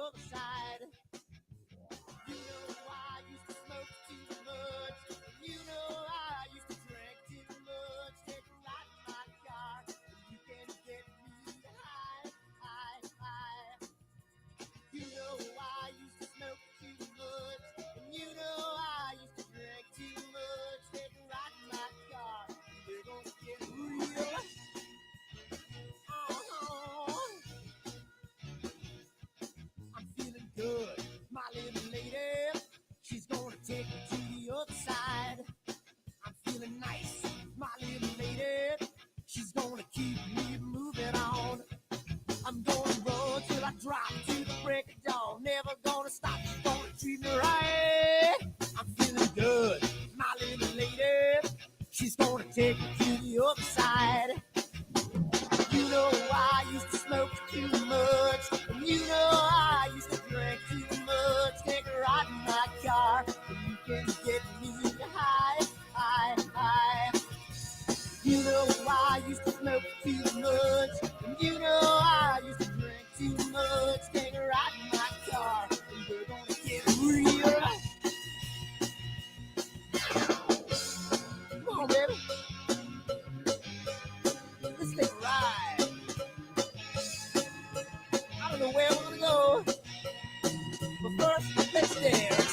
other side. You know I used to smoke too much. You know I used to drink too much. Take a ride in my car, and you can get me high, high, high. You know I used to smoke too much, and you know I used to drink too much. Take a ride in my car, and we're gonna get real. I'm feeling good, my little lady. She's gonna take me to the other side. I'm feeling nice, my little lady. She's gonna keep me moving on. I'm gonna run till I drop to the break of dawn. Never gonna stop, she's gonna treat me right. I'm feeling good, my little lady. She's gonna take me to the other side. You know I used to smoke too much, and you know I used to drink too much. Take a ride in my car, and you can get me high, high, high. You know I used to smoke too much, and you know I used to drink too much. Take a ride in my car, and we're gonna get real. Come on, baby. Let's take a ride. I don't know where we're gonna go, but first, let's dance.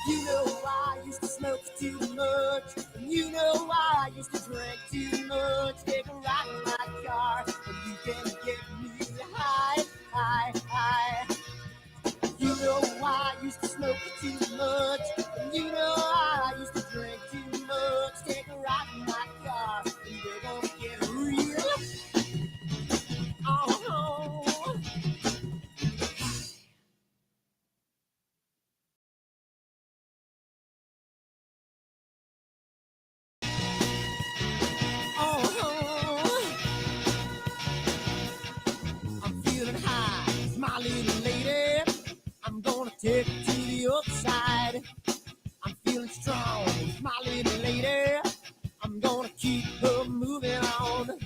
You know I used to smoke too much, and you know I used to drink too much. Take a ride in my car, and you can get me high, high, high. You know I used to smoke too much, and you know I used to drink too much. Take a ride in my car, and we're gonna get real. Oh. I'm feeling high, my little lady. I'm gonna take it to the other side. I'm feeling strong, my little lady. I'm gonna keep her moving on.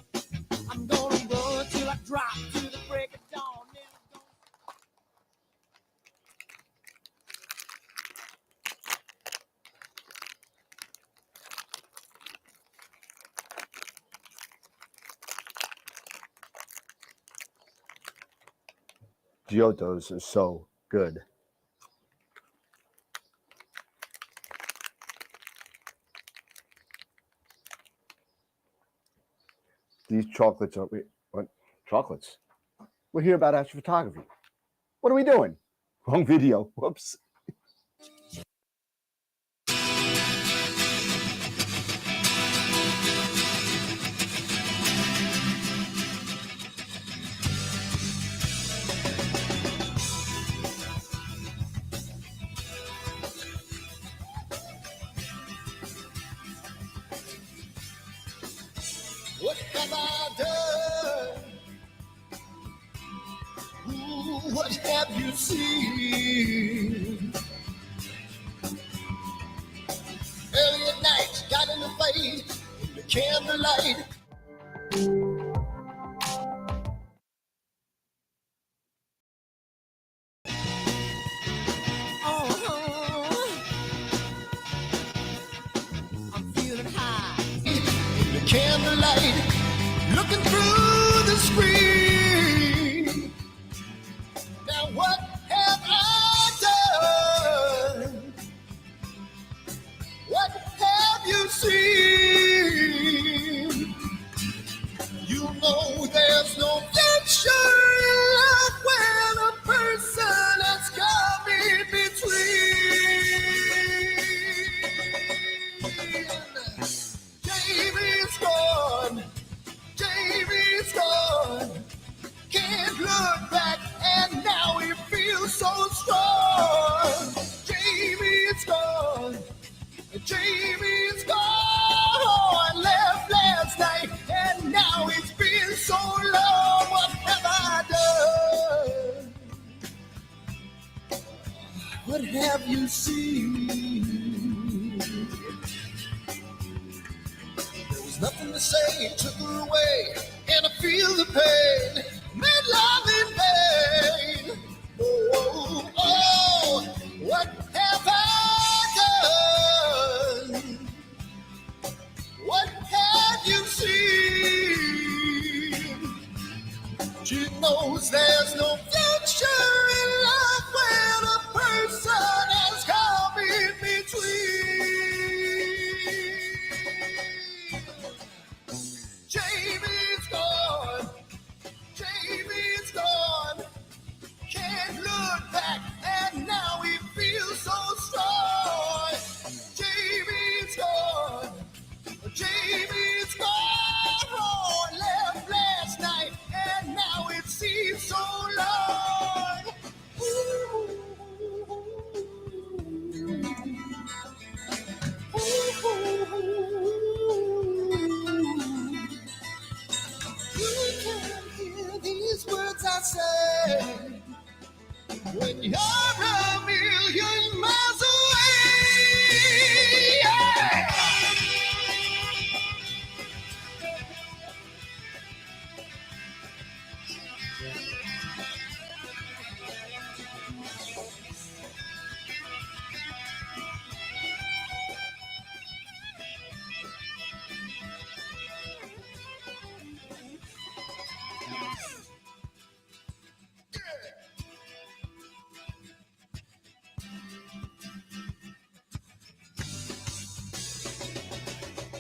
I'm gonna run till I drop to the break of dawn. Giottos are so good. These chocolates are, wait, what? Chocolates? We're here about astrophotography. What are we doing? Wrong video. Whoops. What have I done? Ooh, what have you seen? Early at night, got in the fight, in the candlelight. I'm feeling high in the candlelight, looking through the screen. Now what have I done? What have you seen? You know there's no future left when a person has come in between. Jamie's gone, Jamie's gone. Can't look back, and now he feels so strong. Jamie's gone, Jamie's you see? There was nothing to say, took her away, and I feel the pain, made love in vain. Oh, oh, what have I done? What have you seen? She knows there's no future in love when a person has come in between. Jamie's gone, Jamie's gone. Can't look back, and now he feels so strong. Jamie's gone, Jamie's gone. Left last night, and now it seems so long. Ooh. You can hear these words I say when you're a million miles away. Yeah.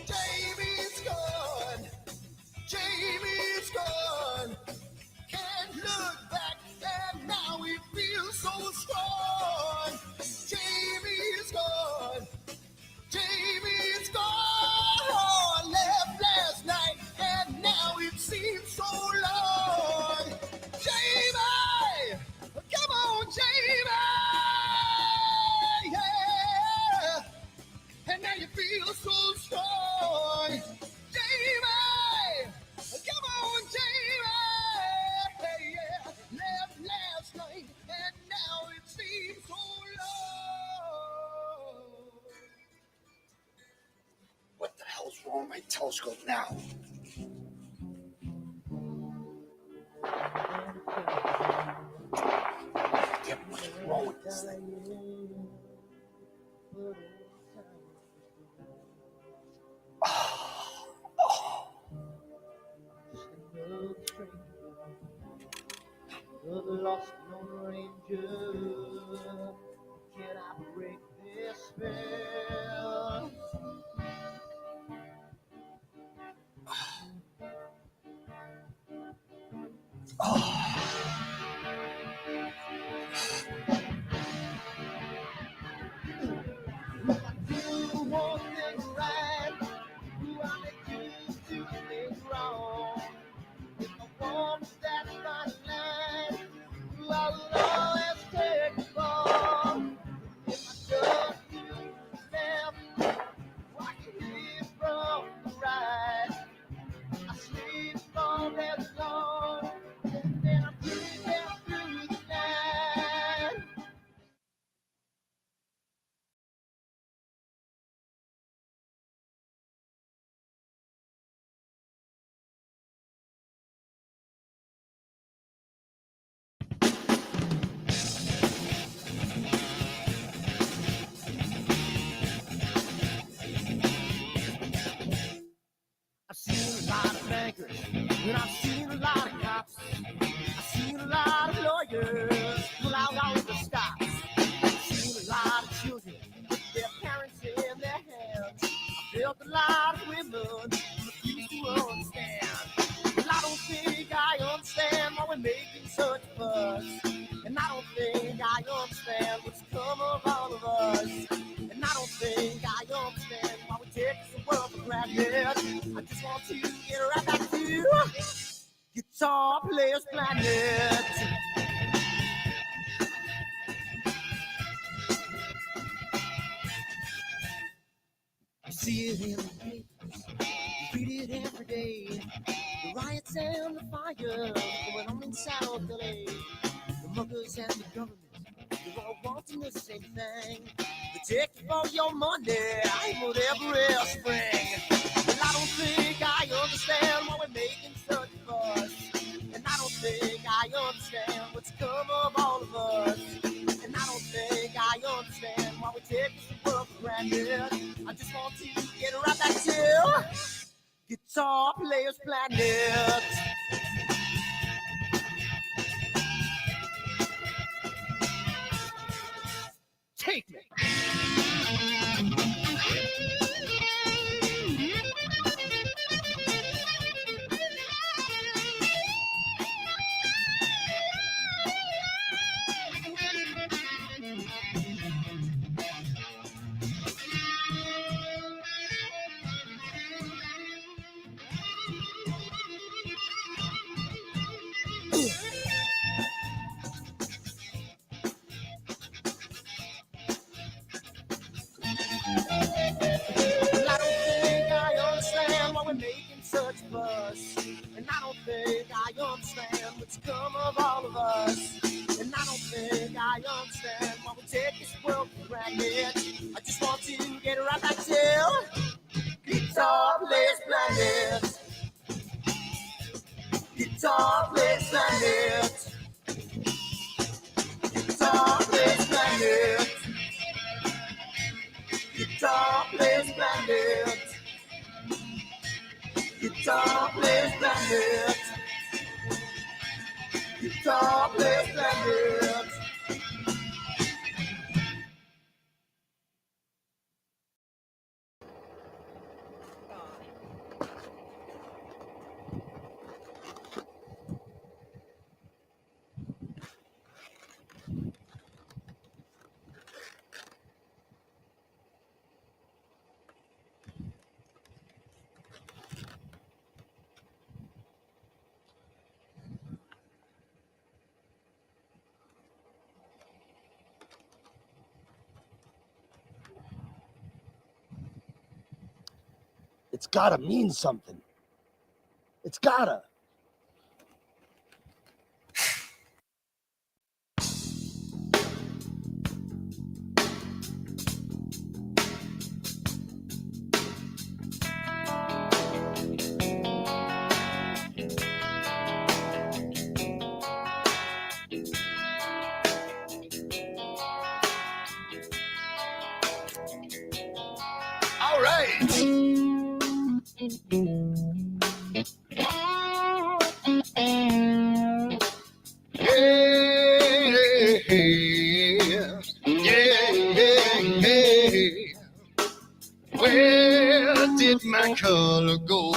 Jamie's gone, Jamie's gone. Can't look back, and now he feels so strong. Jamie's gone, Jamie's gone. Left last night, and now it seems so long. Jamie, come on, Jamie, yeah. And now you feel so strong. Jamie, come on, Jamie, yeah. Left last night, and now it seems so long. What the hell's wrong with my telescope now? Damn, what's wrong with this thing? The lost Lone Ranger, can I break this spell? Do one thing right, do I make two things wrong? If I want that fine line, I will always take the ball. If I just do left, walk away from the right. I sleep all day long, and I'm breathing through the night. I've seen a lot of bankers, and I've seen a lot of cops. I've seen a lot of lawyers pull out all of the stops. I've seen a lot of children with their parents in their hands. I've felt a lot of women who refuse to understand. Well, I don't think I understand why we're making such a fuss. And I don't think I understand what's come of all of us. And I don't think I understand why we take the world for granted. I just want to get right back to Guitar Players Planet. You see it in the papers, you read it every day. The riots and the fires going on in South LA. The muggers and the government, We're all wanting the same thing. We take it for your money, ain't whatever else bring. Well, I don't think I understand why we're making such a fuss. And I don't think I understand what's come of all of us. And I don't think I understand why we take this world for granted. I just want to get right back to Guitar Players Planet. Take me. Well, I don't think I understand why we're making such a fuss. And I don't think I understand what's come of all of us. And I don't think I understand why we take this world for granted. I just want to get right back to Guitar Players Planet. Guitar Players Planet. Guitar Players Planet. Guitar Players Planet. Guitar Players Planet. Guitar Players Planet. It's gotta mean something. It's gotta. All right. Where did my color go?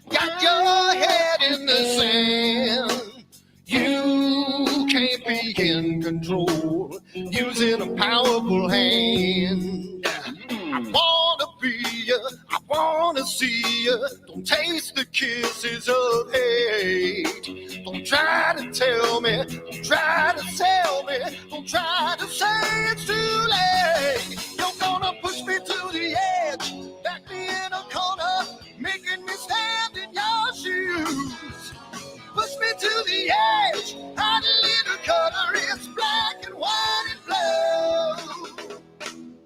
Got your head in the sand. You can't be in control, using a powerful hand. I wanna be you, I wanna see you. Don't taste the kisses of hate. Don't try to tell me, don't try to sell me, don't try to say it's too late. You're gonna push me to the edge, back me in a corner, making me stand in your shoes. Push me to the edge, hide a little color, it's black and white and blue.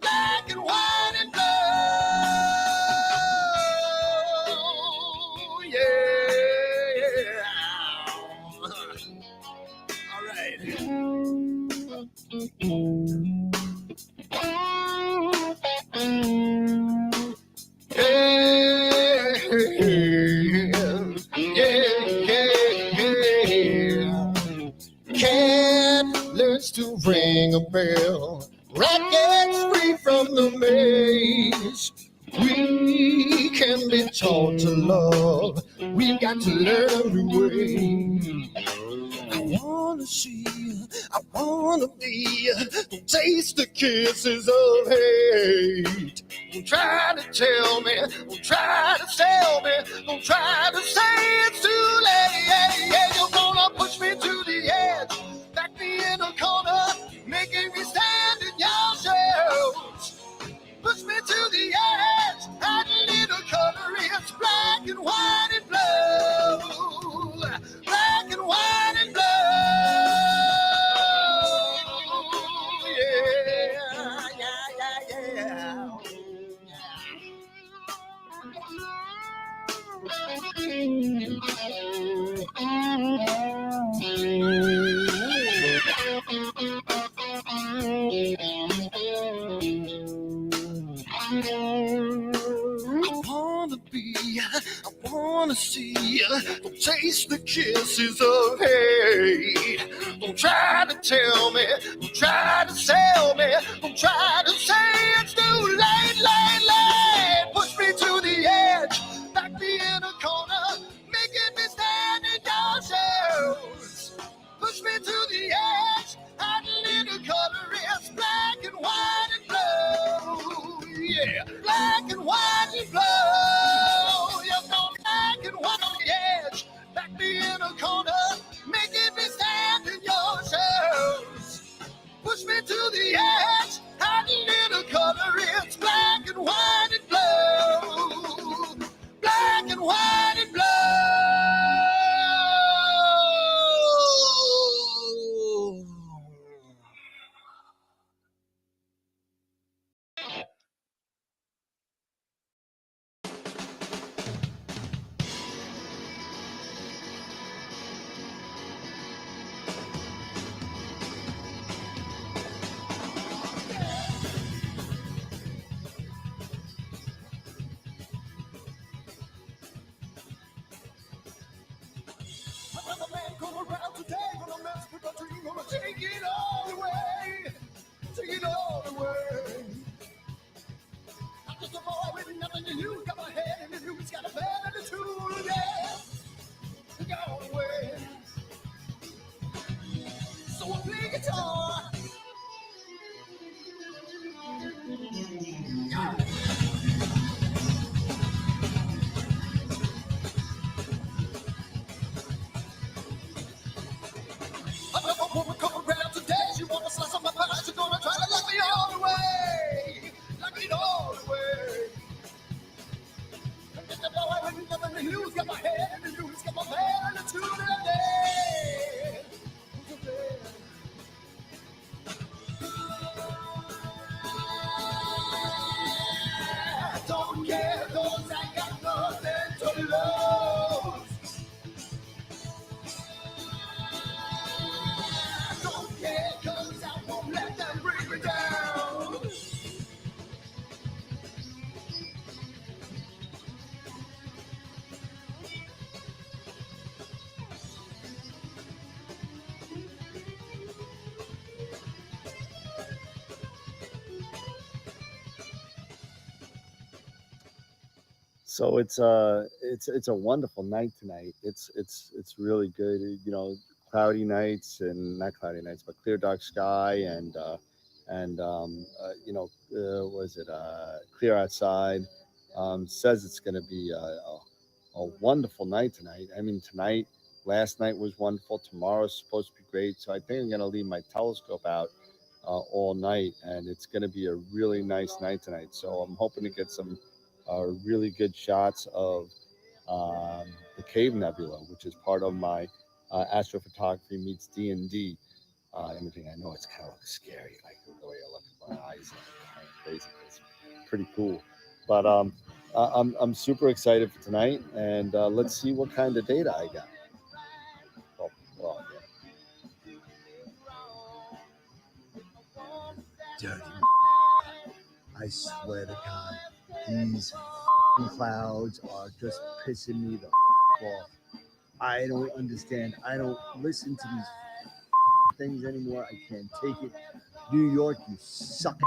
Black and white and blue, yeah. All right. Cat learns to ring a bell. Rat gets free from the maze. We can be taught to love. We've got to learn a new way. I wanna see you, I wanna be you. Don't taste the kisses of hate. Don't try to tell me, don't try to sell me, don't try to say it's too late. Yeah, you're gonna push me to the edge, back me in a corner, making me stand in your shadows. Push me to the edge, add a little color, it's black and white and blue. Black and white and blue. I wanna see, don't taste the kisses of hate. Don't try to tell me, don't try to sell me, don't try to say it's too late, late, late. Push me to the edge, back me in a corner, making me stand in your shoes. Push me to the edge, hide a little color, it's black and white and blue. Yeah, black and white and blue. You're gonna black and white on the edge, back me in a corner, making me stand in your shoes. Push me to the edge, hide a little color, it's black and white and blue. Black and white and blue. Another man come around today, gonna mess with my dream, gonna take it all away, take it all away. I'm just a boy with nothing to lose, got my head in the news, got a bad attitude, yeah, take it all away. So I play guitar. Another woman come around today, she wanna slice up my pie, she's gonna try to lock me all the way, lock me all the way. I'm just a boy with nothing to lose, got my head in the news, got my bad attitude, yeah. I don't care, 'cause I got nothing to lose. I don't care, 'cause I won't let them bring me down. So it's a wonderful night tonight. It's really good. You know, cloudy nights and not cloudy nights, but clear dark sky and you know, was it clear outside? Says it's going to be a wonderful night tonight. I mean, tonight, last night was wonderful. Tomorrow's supposed to be great. So I think I'm going to leave my telescope out all night, and it's going to be a really nice night tonight. So I'm hoping to get some really good shots of the Cave Nebula, which is part of my astrophotography meets D&D imaging. I know it's kind of scary, like the way I look at my eyes, kind of crazy. It's pretty cool, but I'm super excited for tonight, and let's see what kind of data I got. Well, yeah. Dirty. I swear to God, these clouds are just pissing me the off. I don't understand. I don't listen to these things anymore. I can't take it. New York, you suck.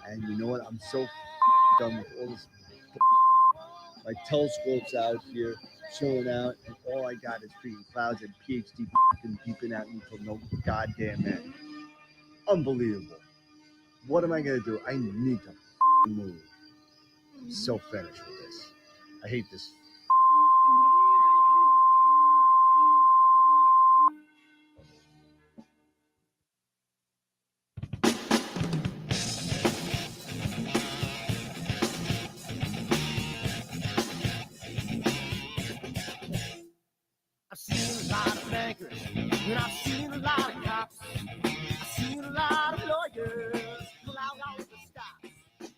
And you know what? I'm so done with all this. My telescope's out here, chilling out, and all I got is freaking clouds and PhD beeping at me till no goddamn end. Unbelievable. What am I gonna do? I need to move. I'm so finished with this. I hate this. I've seen a lot of bankers, and I've seen a lot of cops. I've seen a lot of lawyers pull out all the stops.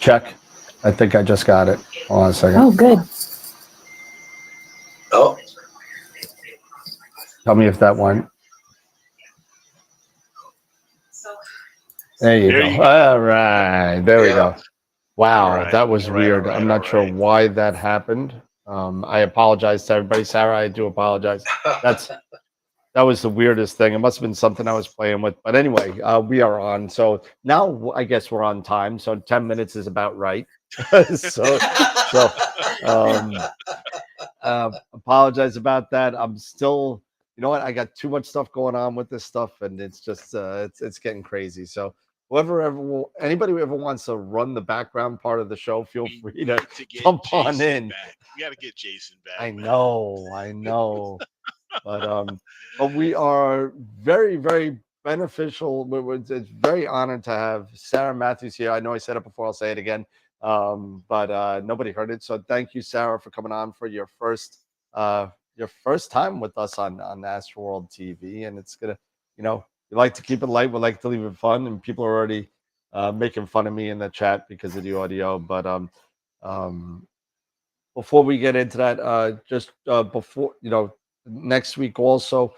Check. I think I just got it. Hold on a second. Oh, good. Oh, Tell me if that went. There you There go. you go. All right. There we Yeah. go. Wow, All right, that was all right, weird. all right, I'm not all sure right. why that happened. I apologize to everybody. Sarah, I do apologize. That was the weirdest thing. It must have been something I was playing with. But anyway, we are on. So now I guess we're on time. So 10 minutes is about right. so um, apologize about that. I'm still, you know what? I got too much stuff going on with this stuff, and it's just it's getting crazy. So anybody who ever wants to run the background part of the show, feel We free to need to get jump on Jason in. back. We got to get Jason back. I man. know, but we are very, very beneficial. It's very honored to have Sarah Mathews here. I know I said it before. I'll say it again. But nobody heard it. So thank you, Sarah, for coming on for your first time with us on AstroWorld TV. And it's gonna, we like to keep it light. We like to leave it fun, and people are already making fun of me in the chat because of the audio. But um, before we get into that, just before next week also,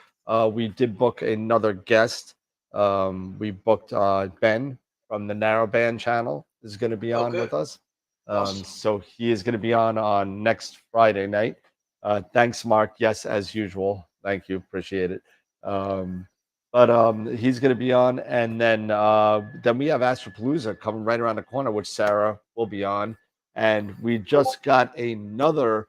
we did book another guest. We booked Ben from the Narrowband channel is going to be on Okay. with us. Awesome. So he is going to be on next Friday night. Thanks, Mark. Yes, as usual. Thank you. Appreciate it. But he's going to be on, and then we have Astropalooza coming right around the corner, which Sarah will be on. And we just got another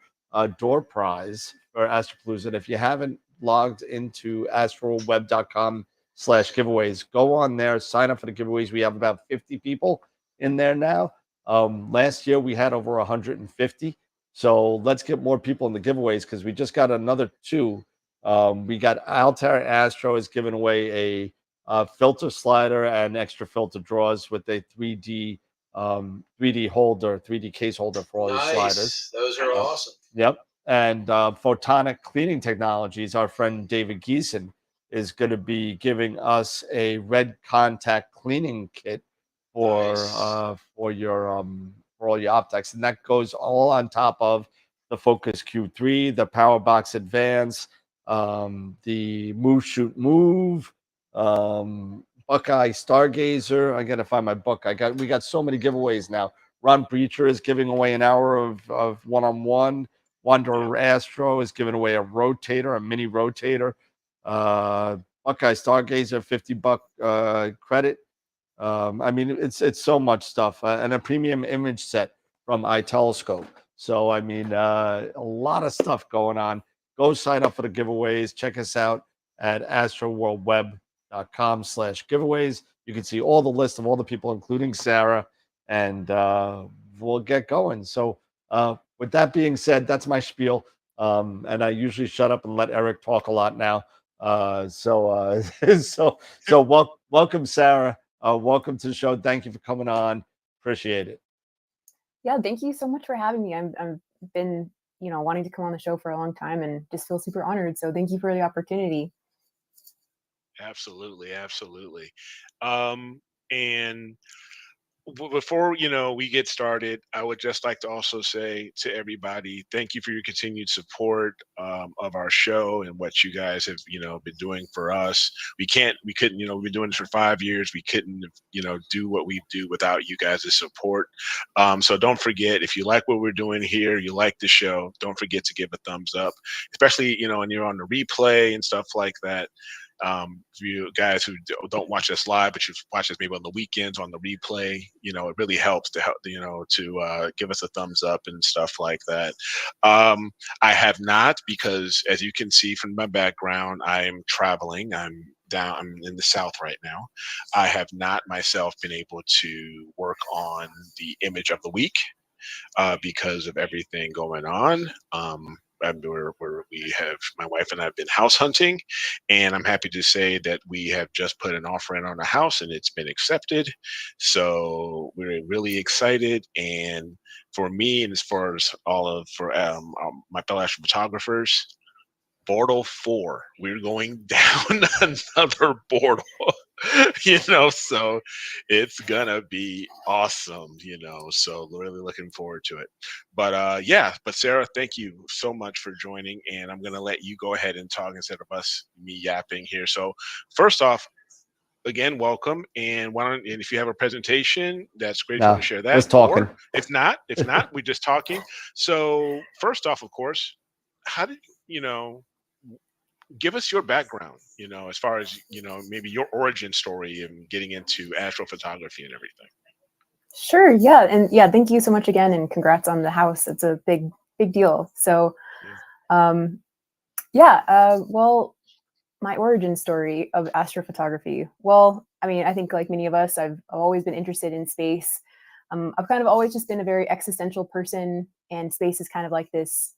door prize for Astropalooza. And if you haven't logged into astroweb.com/giveaways, go on there, sign up for the giveaways. We have about 50 people in there now. Last year we had over 150. So let's get more people in the giveaways because we just got another two. We got Altair Astro is giving away a filter slider and extra filter drawers with a 3D 3D holder, 3D case holder for all your sliders. Nice. Those are awesome. Yep. And Photonic Cleaning Technologies, our friend David Geeson is going to be giving us a red contact cleaning kit for Nice. for all your optics, and that goes all on top of the Focus Q3, the PowerBox Advance, the Move Shoot Move, Buckeye Stargazer. I gotta find my book. We got so many giveaways now. Ron Breacher is giving away an hour of one-on-one. Wanderer Astro is giving away a rotator, a mini rotator. Buckeye Stargazer, $50 credit. I mean, it's so much stuff, and a premium image set from iTelescope. So I mean, a lot of stuff going on. Go sign up for the giveaways. Check us out at astroworldweb.com/giveaways. You can see all the list of all the people, including Sarah, and we'll get going. So with that being said, that's my spiel. And I usually shut up and let Eric talk a lot now. So welcome, Sarah. Welcome to the show. Thank you for coming on. Appreciate it. Yeah, thank you so much for having me. I've been, wanting to come on the show for a long time and just feel super honored. So thank you for the opportunity. Absolutely, absolutely. And before we get started, I would just like to also say to everybody, thank you for your continued support of our show and what you guys have been doing for us. We couldn't we've been doing this for 5 years. We couldn't do what we do without you guys' support. So don't forget, if you like what we're doing here, you like the show, don't forget to give a thumbs up, especially when you're on the replay and stuff like that. For you guys who don't watch us live, but you watch us maybe on the weekends on the replay, it really helps to help, to give us a thumbs up and stuff like that. I have not, because as you can see from my background, I am traveling. I'm in the South right now. I have not myself been able to work on the image of the week because of everything going on. We have, my wife and I have been house hunting, and I'm happy to say that we have just put an offer in on a house and it's been accepted. So we're really excited. And for me, and as far as my fellow astrophotographers, Portal 4, we're going down another portal. So it's gonna be awesome, so really looking forward to it. But but Sarah, thank you so much for joining, and I'm gonna let you go ahead and talk instead of me yapping here. So first off, again, welcome. And and if you have a presentation, that's great. If you No, want to share that, just talking. or if not, we're just talking. So first off, of course, how did give us your background, as far as maybe your origin story and getting into astrophotography and everything. Sure. Yeah. And yeah, thank you so much again. And congrats on the house. It's a big deal. So, well, my origin story of astrophotography. Well, I mean, I think like many of us, I've always been interested in space. I've kind of always just been a very existential person, and space is kind of like this,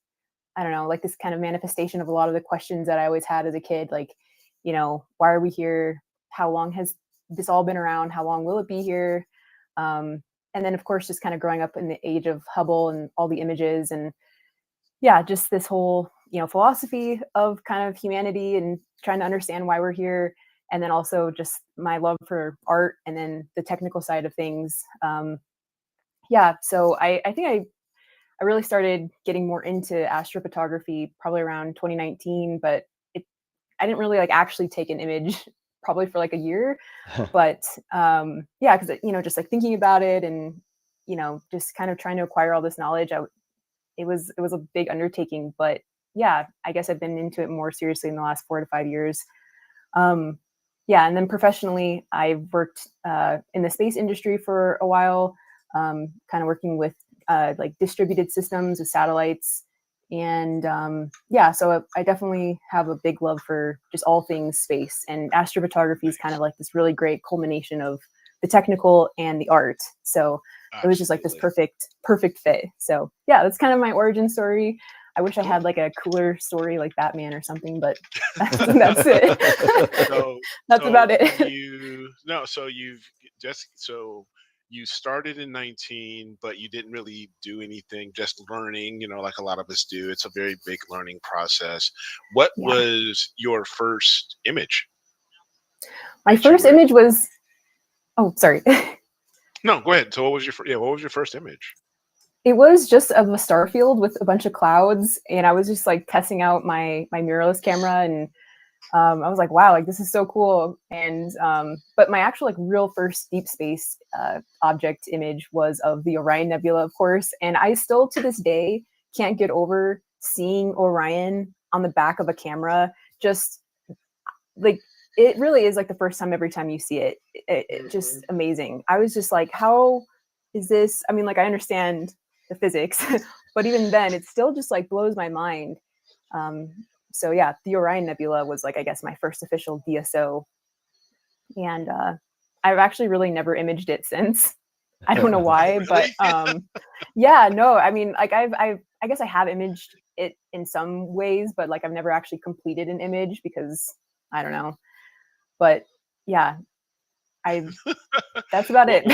I don't know, like this kind of manifestation of a lot of the questions that I always had as a kid. Like, why are we here? How long has this all been around? How long will it be here? And then, of course, just kind of growing up in the age of Hubble and all the images, and yeah, just this whole philosophy of kind of humanity and trying to understand why we're here, and then also just my love for art and then the technical side of things. So I think I really started getting more into astrophotography probably around 2019, but I didn't really like actually take an image probably for like a year. But because just like thinking about it and just kind of trying to acquire all this knowledge, it was a big undertaking. But yeah, I guess I've been into it more seriously in the last 4 to 5 years. And then professionally, I've worked in the space industry for a while, kind of working with like distributed systems with satellites. And so I definitely have a big love for just all things space, and astrophotography is kind of like this really great culmination of the technical and the art. So it was just like this perfect fit. So yeah, that's kind of my origin story. I wish I had like a cooler story like Batman or something, but that's it. That's about it. You started in 19, but you didn't really do anything, just learning, like a lot of us do. It's a very big learning process. What was your first image? My first image was, oh, sorry. No, go ahead. So what was your first image? It was just of a star field with a bunch of clouds, and I was just like testing out my mirrorless camera, and I was like, wow, like this is so cool. And but my actual like real first deep space object image was of the Orion Nebula, of course. And I still to this day can't get over seeing Orion on the back of a camera. Just like it really is like the first time every time you see it, it just amazing. I was just like, how is this? I mean, like I understand the physics, but even then it still just like blows my mind. So yeah, the Orion Nebula was like, I guess, my first official DSO. And I've actually really never imaged it since. I don't know why, but no, I mean, like I guess I have imaged it in some ways, but like I've never actually completed an image because I don't know. But yeah, that's about it.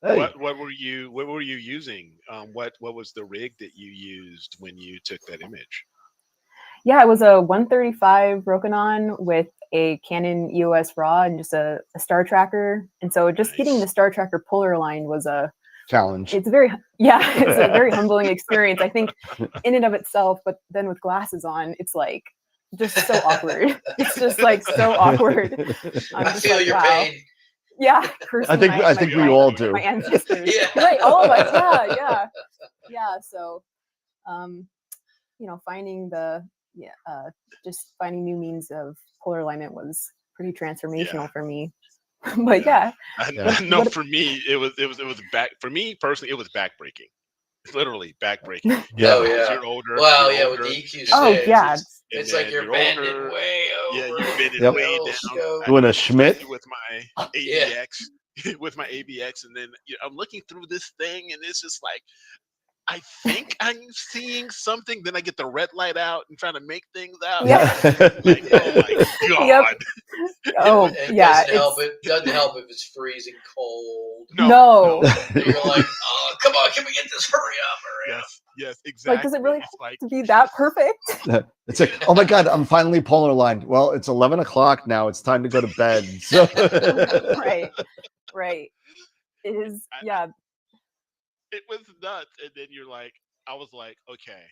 What were you using? What was the rig that you used when you took that image? Yeah, it was a 135 Rokinon with a Canon EOS RAW and just a star tracker. And so just getting the star tracker puller aligned was a challenge. It's a very humbling experience, I think, in and of itself. But then with glasses on, it's like just so awkward. It's just like so awkward. I feel your pain. Yeah, I think we all do. My ancestors, right? All of us. Yeah. So, finding just finding new means of polar alignment was pretty transformational for me. But no, for me it was back. For me personally, it was backbreaking. Literally backbreaking. You're older. Well, with the EQ6. Oh yeah, it's like you're bending older, way over. Yeah, you're bending way down. Doing a Schmidt with my ABX, with my ABX, and then I'm looking through this thing, and it's just like I think I'm seeing something. Then I get the red light out and trying to make things out. Yeah. Like, oh my God. Oh, It yeah. doesn't help. It doesn't help if it's freezing cold. No. You're like, oh, come on, can we get this? Hurry up. Yes, exactly. Like, does it really It's like, have to be that perfect? It's like, oh my God, I'm finally polar lined. Well, it's 11 o'clock now. It's time to go to bed. So Right. It is, yeah. It was nuts. And then you're like, I was like, okay,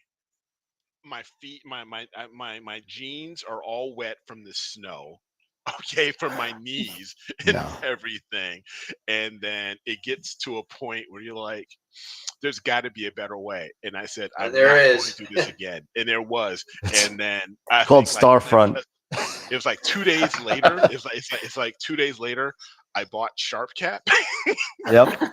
my feet, my jeans are all wet from the snow. Okay, from my knees and everything. And then it gets to a point where you're like, there's got to be a better way. And I said, I'm not going to do this again. And there was. And then I called think, like, Starfront. it was like 2 days later. It's like 2 days later. I bought Sharp Cap. Yep.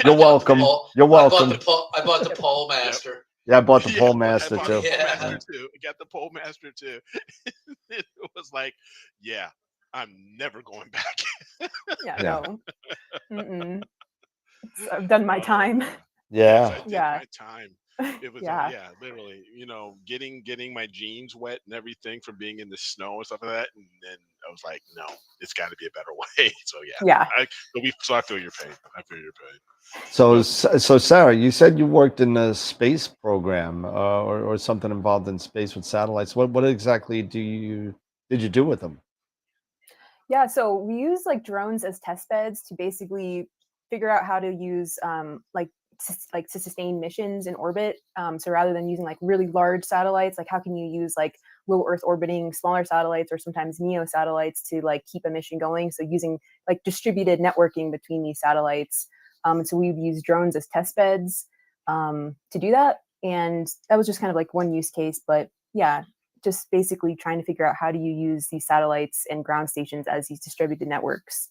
You're welcome. You're welcome. I bought the Pole Master. Yeah, I bought the Pole Master too. I got the Pole Master too. It was like, yeah, I'm never going back. No. Mm-mm. I've done my time. Yeah. I did my time. It was literally, getting my jeans wet and everything from being in the snow and stuff like that. And then I was like, no, it's got to be a better way. So I feel your pain. So Sarah, you said you worked in a space program or something involved in space with satellites. What exactly did you do with them? Yeah, so we use like drones as test beds to basically figure out how to use to sustain missions in orbit. So rather than using like really large satellites, like how can you use like low Earth orbiting smaller satellites or sometimes NEO satellites to like keep a mission going? So using like distributed networking between these satellites. And so we've used drones as test beds to do that. And that was just kind of like one use case. But yeah, just basically trying to figure out how do you use these satellites and ground stations as these distributed networks.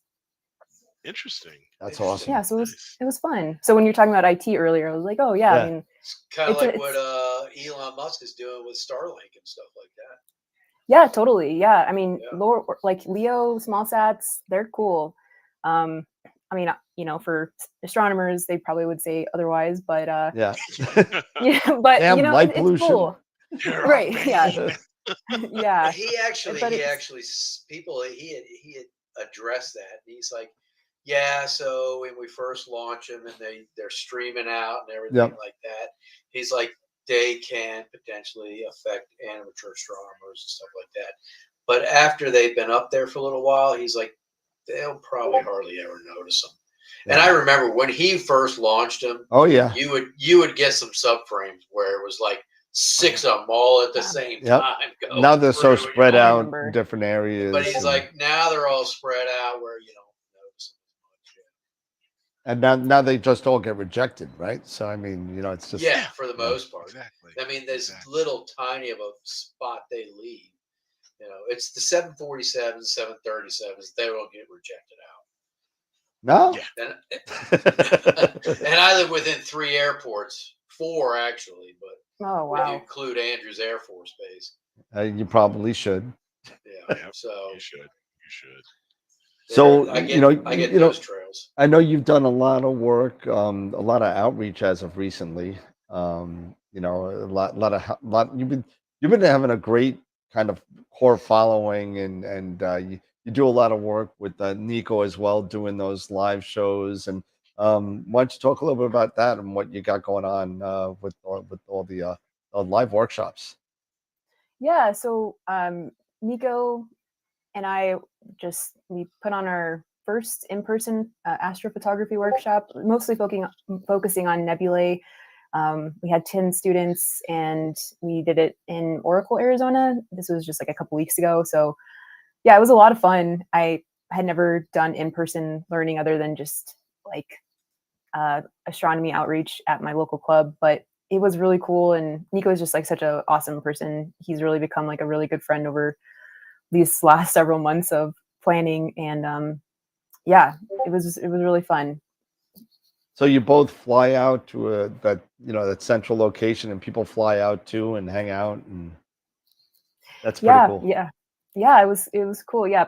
Interesting. That's awesome. Yeah, so it was fun. So when you're talking about IT earlier, I was like, oh yeah, I mean, it's kind of like what Elon Musk is doing with Starlink and stuff like that. Yeah, totally. Yeah, I mean, lower like LEO small sats, they're cool. I mean, for astronomers, they probably would say otherwise, but yeah, but damn, light it's pollution. Cool. Right? Yeah, yeah. He actually addressed that. And he's like, yeah, so when we first launch them and they're streaming out and everything like that, he's like, they can potentially affect amateur astronomers and stuff like that. But after they've been up there for a little while, he's like, they'll probably hardly ever notice them. Yeah. And I remember when he first launched them. Oh yeah, you would get some subframes where it was like 6 of them all at the same time. Now they're so spread out in different areas. But he's like, now they're all spread out where you don't notice them as much. And now they just all get rejected, right? So I mean, it's just for the most part. Exactly. I mean, there's little tiny of a spot they leave. It's the 747s, 737s. They will get rejected out. No. And I live within 3 airports, 4 actually, but. Oh wow! If you include Andrews Air Force Base, you probably should. Yeah, so you should. So I get those trails. I know you've done a lot of work, a lot of outreach as of recently. You've been having a great kind of core following, and you do a lot of work with Nico as well, doing those live shows. And why don't you talk a little bit about that and what you got going on with all the live workshops? Yeah, so Nico and I we put on our first in-person astrophotography workshop, mostly focusing on nebulae. We had 10 students and we did it in Oracle, Arizona. This was just like a couple weeks ago. So yeah, it was a lot of fun. I had never done in-person learning other than just like astronomy outreach at my local club, but it was really cool. And Nico is just like such an awesome person. He's really become like a really good friend over these last several months of planning. And yeah, it was really fun. So you both fly out to that central location, and people fly out too and hang out, and that's pretty cool. Yeah, it was cool. Yeah,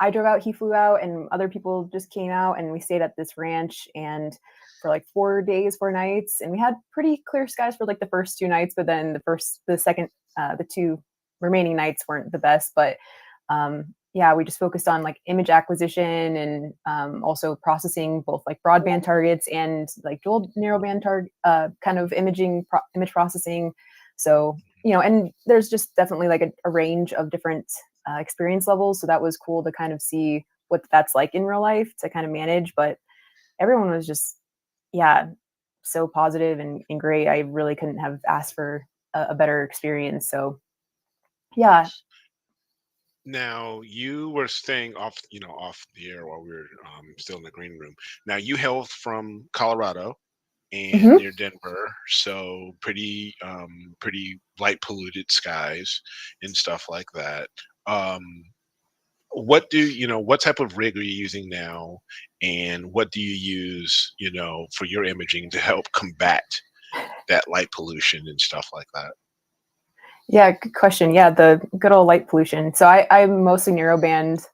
I drove out, he flew out, and other people just came out, and we stayed at this ranch. And for like 4 days, 4 nights, and we had pretty clear skies for like the first 2 nights, but then the 2 remaining nights weren't the best. But yeah, we just focused on like image acquisition and also processing both like broadband targets and like dual narrowband kind of image processing. So, and there's just definitely like a range of different experience levels. So that was cool to kind of see what that's like in real life to kind of manage. But everyone was just, yeah, so positive and great. I really couldn't have asked for a better experience. So, yeah. Now you were staying off the air while we were still in the green room. Now you hail from Colorado and near Denver, so pretty light polluted skies and stuff like that. What type of rig are you using now, and what do you use for your imaging to help combat that light pollution and stuff like that? Yeah, good question. Yeah, the good old light pollution. So I'm mostly narrowband.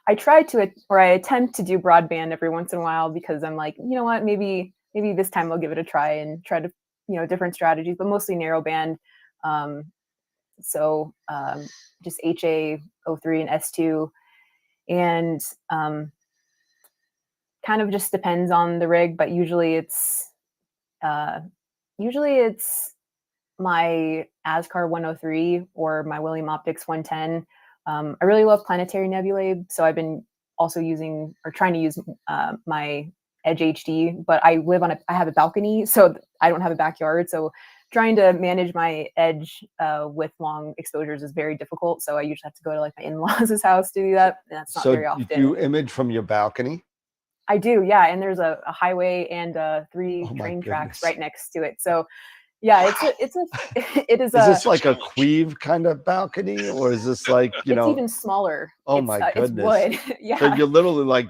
I try to, or I attempt to do broadband every once in a while because I'm like, you know what, maybe this time I'll give it a try and try to, different strategies, but mostly narrowband. Just HA03 and S2, and kind of just depends on the rig, but usually it's my ASCAR 103 or my William Optics 110. I really love planetary nebulae, so I've been also using or trying to use my Edge HD, but I have a balcony, so I don't have a backyard. So trying to manage my Edge with long exposures is very difficult. So I usually have to go to like my in-laws' house to do that, and that's not very often. So you image from your balcony? I do, yeah. And there's a highway and 3 train tracks right next to it. So yeah, it is. Is this like a queeve kind of balcony, or is this like it's even smaller? Oh my goodness! It's wood. Yeah. So you're literally like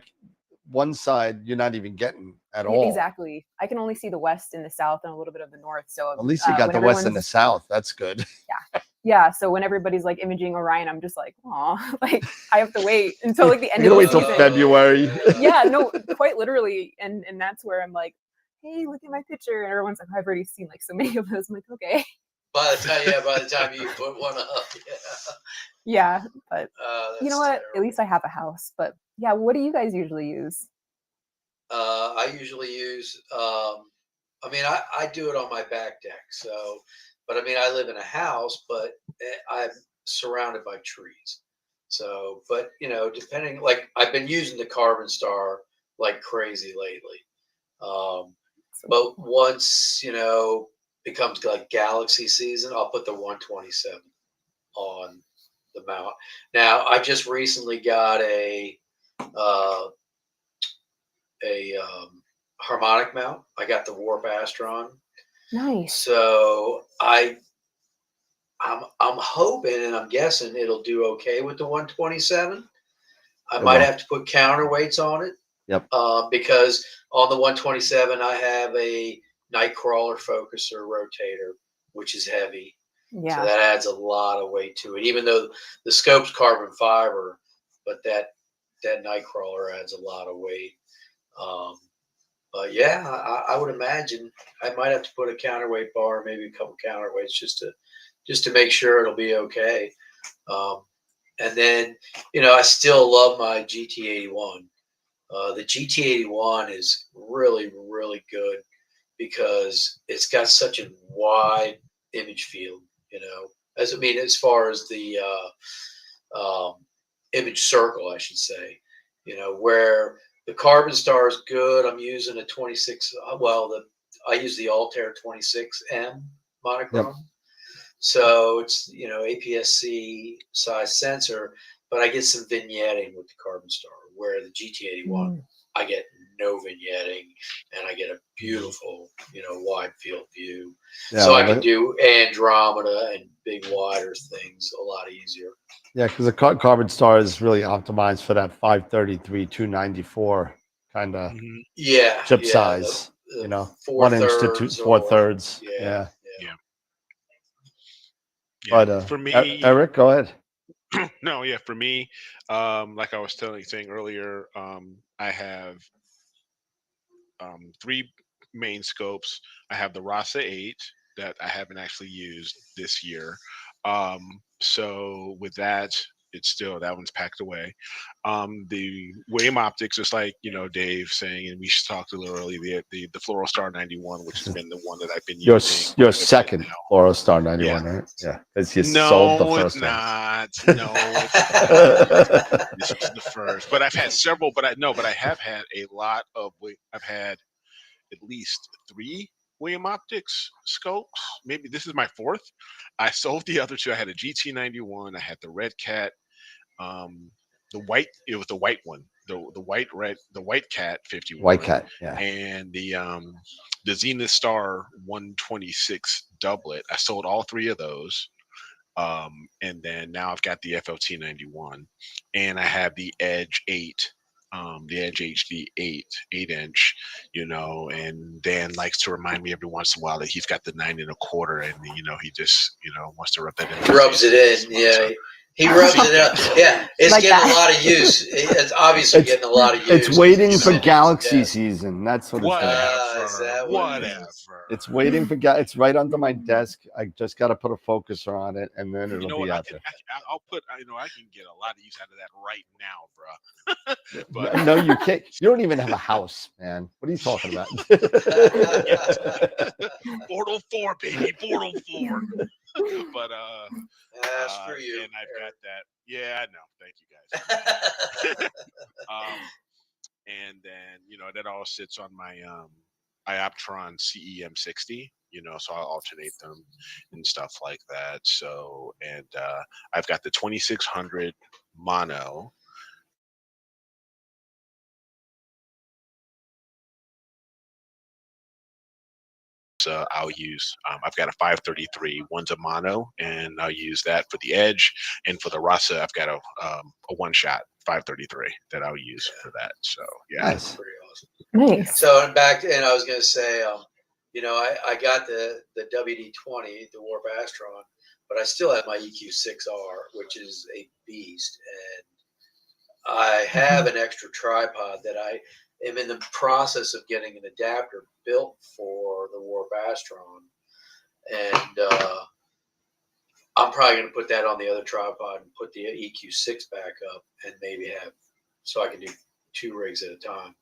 one side you're not even getting at all. Exactly. I can only see the west and the south and a little bit of the north. So at least you got the west and the south. That's good. Yeah. So when everybody's like imaging Orion, I'm just like, oh, like I have to wait until like the end. You gotta wait till February. Yeah, no, quite literally, and that's where I'm like, hey, look at my picture, and everyone's like, I've already seen like so many of those. I'm like, okay. By the time you put one up, yeah, but you know what? Terrible. At least I have a house. But yeah, what do you guys usually use? I usually use. I do it on my back deck. So, but I live in a house, but I'm surrounded by trees. So, but depending, like I've been using the Carbon Star like crazy lately. But once becomes like galaxy season, I'll put the 127 on the mount. Now, I just recently got a harmonic mount. I got the Warp Astron. Nice. So I'm hoping and I'm guessing it'll do okay with the 127. I might have to put counterweights on it. Yep. Because on the 127 I have a Nightcrawler focuser rotator, which is heavy. Yeah. So that adds a lot of weight to it. Even though the scope's carbon fiber, but that Nightcrawler adds a lot of weight. But yeah, I would imagine I might have to put a counterweight bar, maybe a couple counterweights, just to make sure it'll be okay. And then I still love my GT81. The GT81 is really, really good because it's got such a wide image field, as far as the image circle, I should say, where the Carbon Star is good. I'm using a 26. I use the Altair 26M monochrome. Yep. So it's, APS-C size sensor, but I get some vignetting with the Carbon Star, where the GT81, I get no vignetting and I get a beautiful, wide field view. Yeah, so I can do Andromeda and big wider things a lot easier. Yeah, because the Carbon Star is really optimized for that 533, 294 kind of chip size. The 1 inch to 4/3. Yeah. Yeah. But for me, Eric, go ahead. No, yeah, for me, like I was saying earlier, I have three main scopes. I have the Rasa 8 that I haven't actually used this year. So with that, it's still that one's packed away. The Wave Optics, just like Dave saying, and we talked a little earlier, the Floral Star 91, which has been the one that I've been Your using. your quite a bit second now. Floral Star 91, Yeah. right? Yeah, because you sold the No, it's first one. not. No, it's not. This is the first. But I've had several. But I have had a lot of. I've had at least 3 William Optics scopes. Maybe this is my 4th. I sold the other 2. I had a GT91. I had the Red Cat. The white. It was the white one. The white Cat 51. White Cat, yeah. And the Zenith Star 126 doublet. I sold all 3 of those. And then now I've got the FLT 91, and I have the Edge 8, the Edge HD 8-inch, and Dan likes to remind me every once in a while that he's got the 9 1/4, and he just wants to rub that in. He rubs it in, yeah. He rubs it in. Yeah, it's Like getting that. a lot of use. It's obviously getting a lot of use. It's waiting for Yeah. Galaxy season. That's what it's doing. Whatever. Is that what it is? Whatever. It's waiting for It's right under my desk. I just got to put a focuser on it, and then it'll be out there. I'll put. I can get a lot of use out of that right now, bro. But No, you can't. You don't even have a house, man. What are you talking about? Portal 4, baby, Portal 4. But That's for you. And I've got that. Yeah, no, thank you guys. And then that all sits on my Ioptron CEM60. So I'll alternate them and stuff like that. So, and I've got the 2600 mono. So I'll use, I've got a 533, one's a mono, and I'll use that for the Edge. And for the Rasa, I've got a one-shot 533 that I'll use for that. So, yeah. Nice. Pretty awesome. Nice. So, and I was going to say, I got the WD-20, the Warp Astron, but I still have my EQ6R, which is a beast. And I have an extra tripod that I am in the process of getting an adapter built for the Warp Astron. And I'm probably going to put that on the other tripod and put the EQ6 back up and maybe so I can do 2 rigs at a time.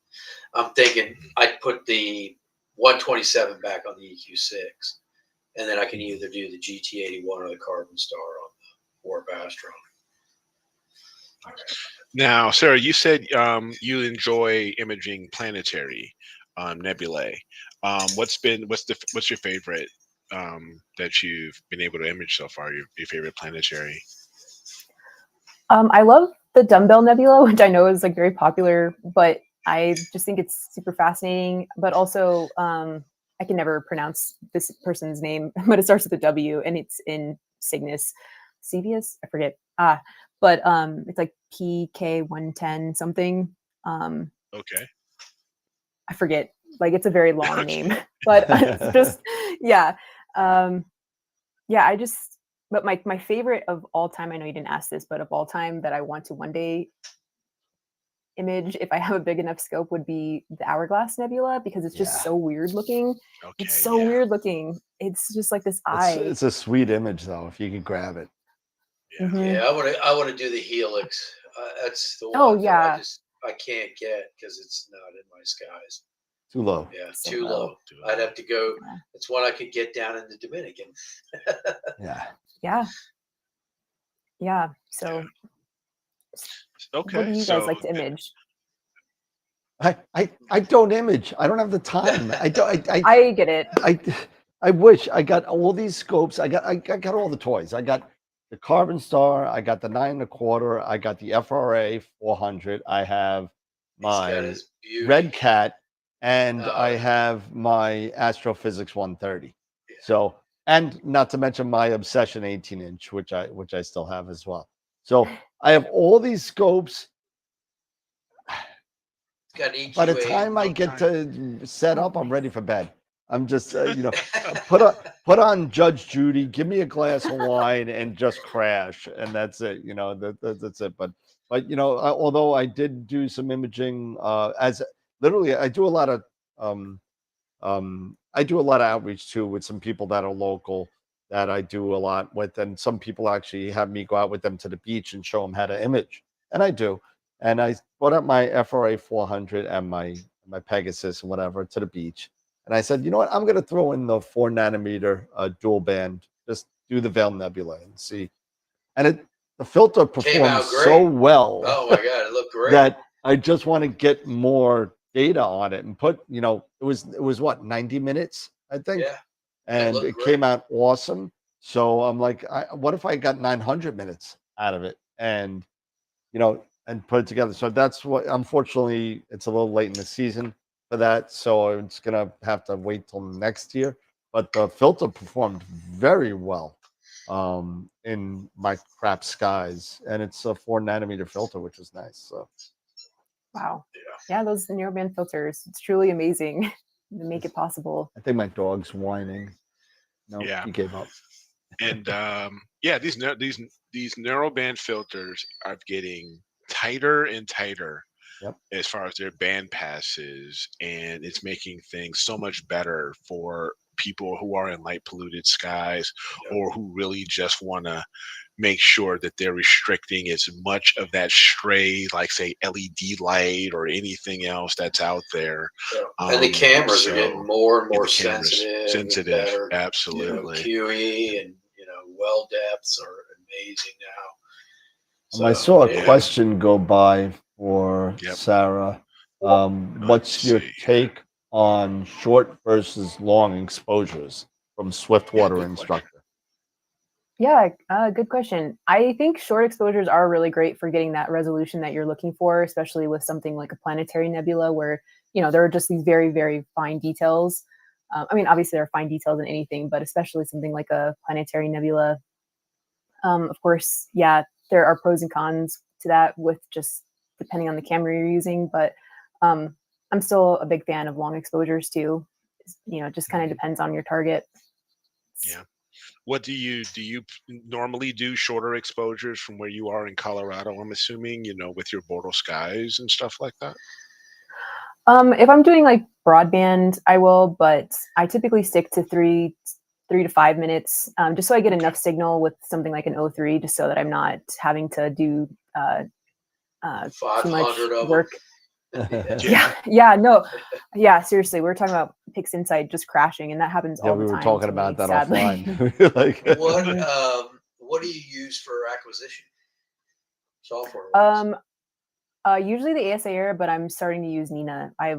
I'm thinking I'd put the 127 back on the EQ6, and then I can either do the GT81 or the Carbon Star on the Warp Astron. Now, Sarah, you said you enjoy imaging planetary nebulae. What's your favorite that you've been able to image so far? Your favorite planetary? I love the Dumbbell Nebula, which I know is like very popular, but I just think it's super fascinating. But also, I can never pronounce this person's name, but it starts with a W, and it's in Cygnus, Cevius. I forget. But it's like PK110 something. Okay. I forget. Like it's a very long name, but it's just yeah. But my favorite of all time, I know you didn't ask this, but of all time that I want to one day image, if I have a big enough scope, would be the Hourglass Nebula, because it's just so weird looking. Okay, it's so weird looking. It's just like this eye. It's a sweet image, though, if you can grab it. Yeah. Mhm. Yeah, I want to do the Helix. That's the one. Oh, yeah. I can't get because it's not in my skies. Too low. Yeah, So too low. I'd have to go. It's one I could get down in the Dominican. Yeah. Yeah. So Okay. what do you guys like to image? I don't image. I don't have the time. I get it. I wish I got all these scopes. I got all the toys. I got the Carbon Star. I got the 9 1/4. I got the FRA 400. I have my Red Cat, and I have my Astrophysics 130. Yeah. So, and not to mention my Obsession 18-inch, which I still have as well. So I have all these scopes. By the time I get to set up, I'm ready for bed. I'm just, put on Judge Judy, give me a glass of wine, and just crash, and that's it. That's it. But although I did do some imaging, as literally, I do a lot of outreach too with some people that are local that I do a lot with, and some people actually have me go out with them to the beach and show them how to image, and I do. And I brought up my FRA 400 and my Pegasus and whatever to the beach, and I said, you know what, I'm going to throw in the 4 nanometer dual band, just do the Veil Nebula and see, and the filter Came out performs great. so well. Oh my god, it looked great. That I just want to get more data on it and put, it was what, 90 minutes, I think. Yeah. And it came out awesome. So I'm like, what if I got 900 minutes out of it and, and put it together? So that's what, unfortunately, it's a little late in the season for that. So it's going to have to wait till next year. But the filter performed very well in my crap skies. And it's a 4 nanometer filter, which is nice. So. Wow. Yeah, those narrowband filters, it's truly amazing to make it possible. I think my dog's whining. No, Yeah. he gave up. And these narrowband filters are getting tighter and tighter. Yep. As far as their band passes, and it's making things so much better for people who are in light polluted skies, or who really just want to make sure that they're restricting as much of that stray, like say LED light or anything else that's out there. And the cameras are getting more and more sensitive. Better, absolutely. QE and well depths are amazing now. So, I saw a question go by for Sarah. What's your take on short versus long exposures from Swiftwater Instructor? Yeah, good question. I think short exposures are really great for getting that resolution that you're looking for, especially with something like a planetary nebula where, there are just these very, very fine details. I mean, obviously there are fine details in anything, but especially something like a planetary nebula. Of course, there are pros and cons to that with just depending on the camera you're using, but I'm still a big fan of long exposures too. It just kind of depends on your target. Yeah. What do you normally do shorter exposures from where you are in Colorado? I'm assuming, with your Bortle skies and stuff like that. If I'm doing like broadband, I will, but I typically stick to 3 to 5 minutes, just so I get enough signal with something like an O3, just so that I'm not having to do too much work. Seriously, we're talking about Pix Insight just crashing, and that happens all the time. We were talking about that sadly. offline. What do you use for acquisition software? Usually the ASA Air, but I'm starting to use Nina. I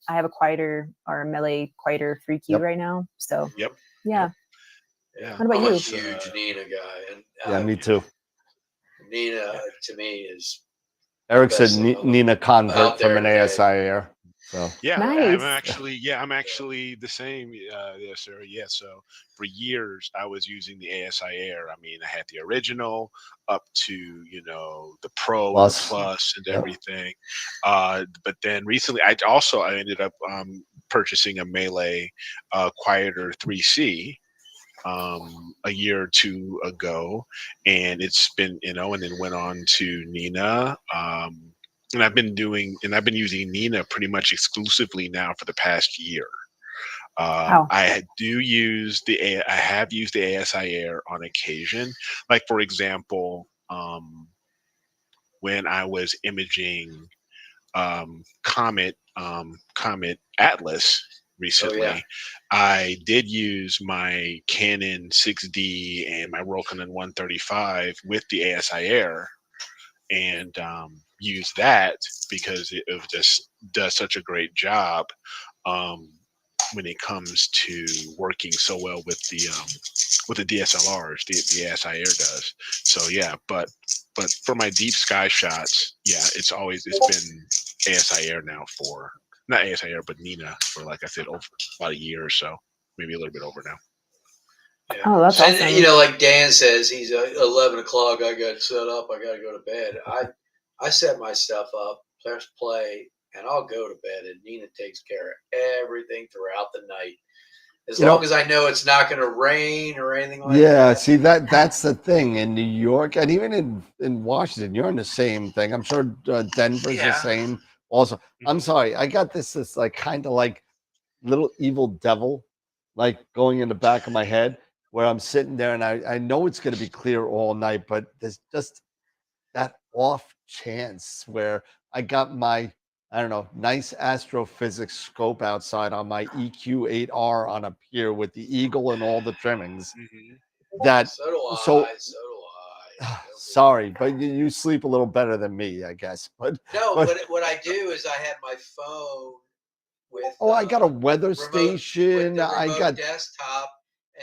have a quieter or Melee quieter 3Q right now. So yeah. What about I'm you? a huge Nina guy, and me too. Nina to me is. Eric said Nina convert from an ASI Air. So nice. I'm actually the same. Yes, sir. Yeah. So for years I was using the ASI Air. I mean, I had the original up to the Pro Plus and everything. But then recently, I ended up purchasing a Melee quieter 3C. A year or two ago, and it's been and then went on to Nina, and I've been using Nina pretty much exclusively now for the past year. I have used the ASI Air on occasion, like for example, when I was imaging Comet Atlas recently. I did use my Canon 6D and my Rokinon 135 with the ASI Air, and use that because it just does such a great job when it comes to working so well with the DSLRs. The ASI Air does. So but for my deep sky shots, it's been ASI Air now for. Not ASI Air, but Nina for, like I said, over about a year or so, maybe a little bit over now. Yeah. Oh, that's awesome. And like Dan says, he's 11 o'clock. I got set up. I got to go to bed. I set my stuff up, press play, and I'll go to bed, and Nina takes care of everything throughout the night. As long as I know it's not going to rain or anything like that. Yeah, see that's the thing in New York and even in Washington, you're in the same thing. I'm sure Denver's the same. Also, I'm sorry, I got this like kind of like little evil devil, like going in the back of my head, where I'm sitting there and I know it's going to be clear all night, but there's just that off chance where I got my, I don't know, nice astrophysics scope outside on my EQ8R on a pier with the eagle and all the trimmings. That So do I. so So do I. sorry, but you sleep a little better than me, I guess. But no, but, what I do is I have my phone with. I got a weather remote, station. With the I remote got desktop,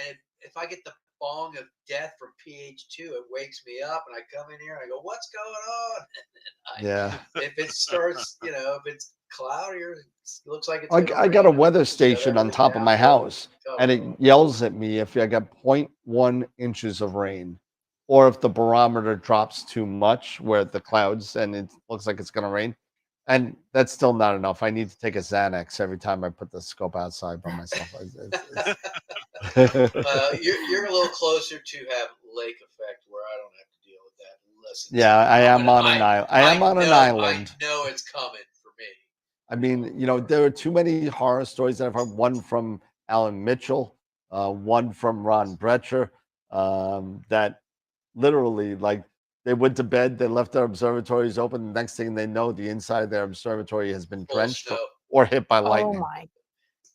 and if I get the bong of death from PH2, it wakes me up, and I come in here and I go, "What's going on?" yeah. If it starts, if it's cloudy or it looks like it's. I got a weather station on top of my house, and it yells at me if I got 0.1 inches of rain, or if the barometer drops too much, where the clouds and it looks like it's going to rain. And that's still not enough. I need to take a Xanax every time I put the scope outside by myself. You're a little closer to have lake effect where I don't have to deal with that unless it's Yeah, I am on an island. I am on an island. I know it's coming for me. I mean, there are too many horror stories that I've heard. One from Alan Mitchell, one from Ron Brecher, that literally, like, they went to bed, they left their observatories open. The next thing they know, the inside of their observatory has been drenched or hit by lightning. Oh my!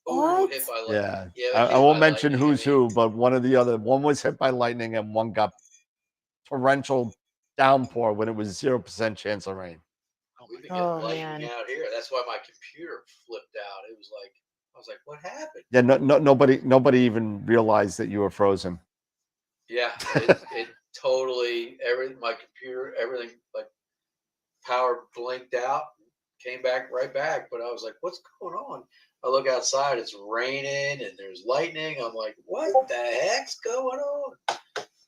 What? Hit by lightning. Yeah, I won't mention who's who, but one was hit by lightning and one got torrential downpour when it was 0% chance of rain. We've been getting lightning out here. That's why my computer flipped out. It was like, I was like, what happened? Yeah, nobody even realized that you were frozen. Yeah, it totally, my computer, everything, like, power blinked out, came back right back. But I was like, what's going on? I look outside, it's raining and there's lightning. I'm like, what the heck's going on?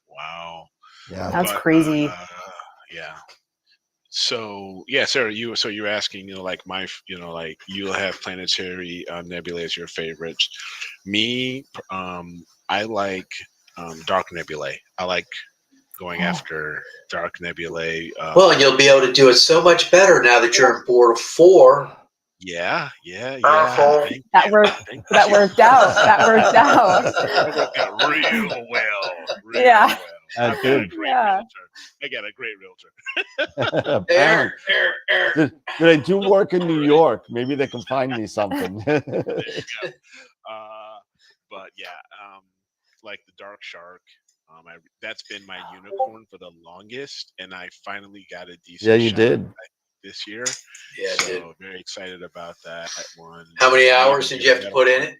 Wow. Yeah, that's crazy. Yeah. So yeah, Sarah, you're asking, like like you'll have planetary nebulae as your favorites. Me, I like dark nebulae. I like going after dark nebulae. Well, and you'll be able to do it so much better now that you're in Portal 4. Yeah. That worked. That worked out. That worked out. That worked out real well. Yeah. I got a great realtor. I got a great realtor. Did I do work in New York? Maybe they can find me something. There you go. But yeah, like the Dark Shark. That's been my unicorn for the longest, and I finally got a decent. Yeah, you did this year. Yeah, so I did. Very excited about that one. How many hours did you have to put in it?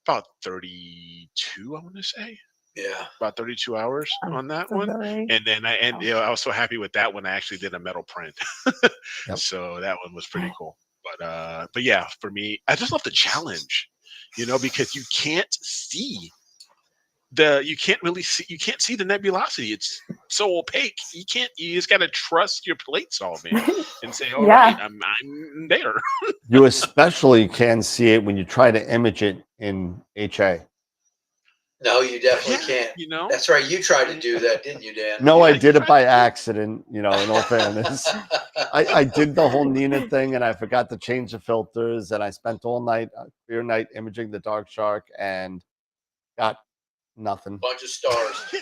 About 32, I want to say. Yeah, about 32 hours on that one. Right. And then I was so happy with that one. I actually did a metal print, so that one was pretty cool. But yeah, for me, I just love the challenge, because you can't see you can't see the nebulosity. It's so opaque. You just got to trust your plate solving and say, all right, I'm there. You especially can see it when you try to image it in HA. No, you definitely can't. That's right. You tried to do that, didn't you, Dan? No, I did it by accident, in all fairness. I did the whole Nina thing and I forgot to change the filters, and I spent all night, clear night, imaging the Dark Shark and got nothing. Bunch of stars.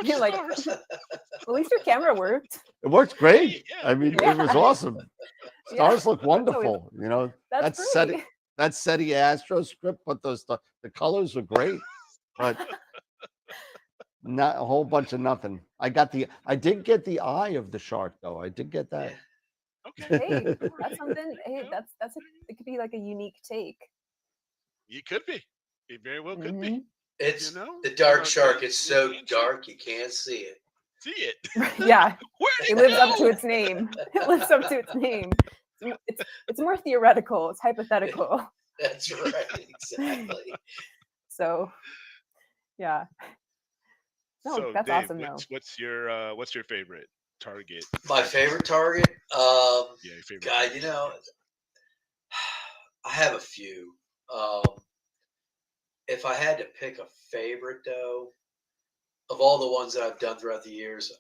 You're like, at least your camera worked. It worked great. I mean, it was awesome. Stars look wonderful. That's that SETI Astro script, but the colors were great, but not a whole bunch of nothing. I did get the eye of the shark though. I did get that. Okay. Hey, that's something. Hey, it could be like a unique take. It could be. It very well could be. It's the Dark Shark. It's so dark you can't see it. See it. Yeah. It lives up to its name. It lives up to its name. It's more theoretical. It's hypothetical. That's right. Exactly. So, yeah. No, so that's Dave, awesome though. What's your favorite target? My favorite target? Yeah, your favorite God, target. I have a few. If I had to pick a favorite, though, of all the ones that I've done throughout the years,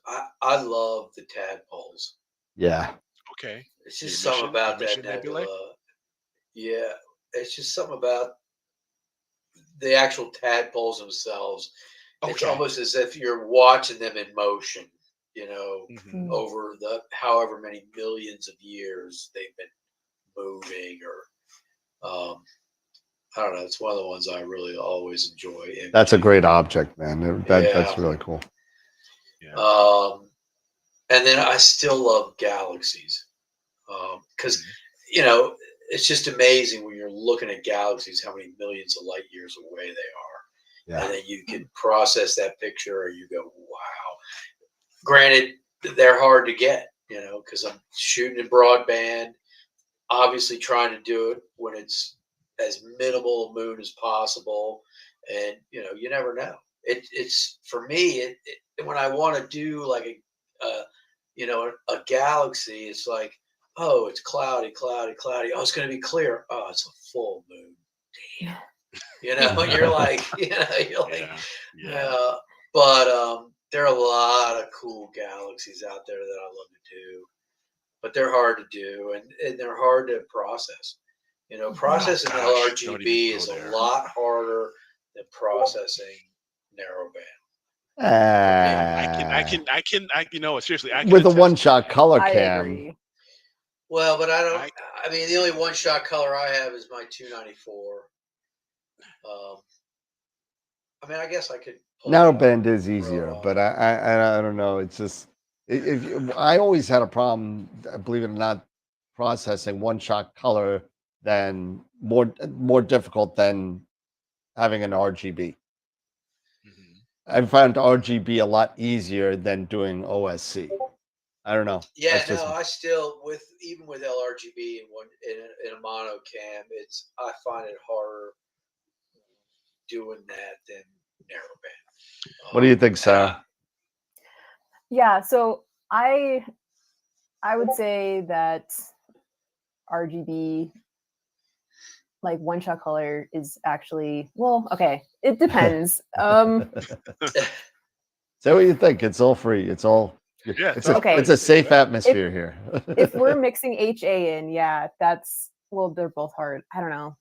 I love the tadpoles. Yeah. Okay. It's The just something about that emission nebulae? nebula. Yeah, it's just something about the actual tadpoles themselves. It's Okay. almost as if you're watching them in motion, Mhm. over the however many millions of years they've been moving, or I don't know. It's one of the ones I really always enjoy. That's a imaging. great object, man. That's Yeah. really cool. Yeah. And then I still love galaxies, because it's just amazing when you're looking at galaxies how many millions of light years away they are. Yeah. And then you can process that picture, or you go, wow. Granted, they're hard to get, because I'm shooting in broadband, obviously trying to do it when it's as minimal a moon as possible. And, you never know. It's for me, when I want to do like a galaxy, it's like, oh, it's cloudy, cloudy, cloudy. Oh, it's going to be clear. Oh, it's a full moon. Damn. You're like, Yeah. But there are a lot of cool galaxies out there that I love to do, but they're hard to do, and they're hard to process. Processing gosh, don't LRGB even go is there. a lot harder than processing narrowband. Seriously, I can With a attest to one-shot that. color I cam. agree. Well, but I mean, the only one-shot color I have is my 294. I mean, I guess I could. Narrowband is easier, but I don't know. It's just I always had a problem, believe it or not, processing one-shot color than more difficult than having an RGB. Mhm. I found RGB a lot easier than doing OSC. I don't know. Yeah, That's just I still even with LRGB in a mono cam, I find it harder doing that than narrowband. What do you think, Sarah? Yeah, so I would say that RGB, like one shot color, is actually, well, okay, it depends. Say what you think. It's all free. It's all. Yeah, It's okay. a safe atmosphere here. If we're mixing HA in, yeah, they're both hard. I don't know.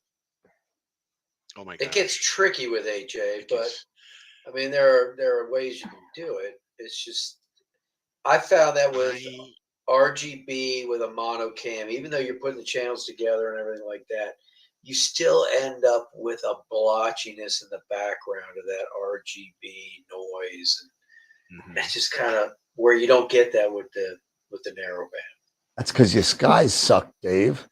Oh my god. It gets tricky with HA, but I mean there are ways you can do it. It's just I found that with RGB with a mono cam, even though you're putting the channels together and everything like that, you still end up with a blotchiness in the background of that RGB noise, and it's just kind of where you don't get that with the narrowband. That's because your skies suck, Dave.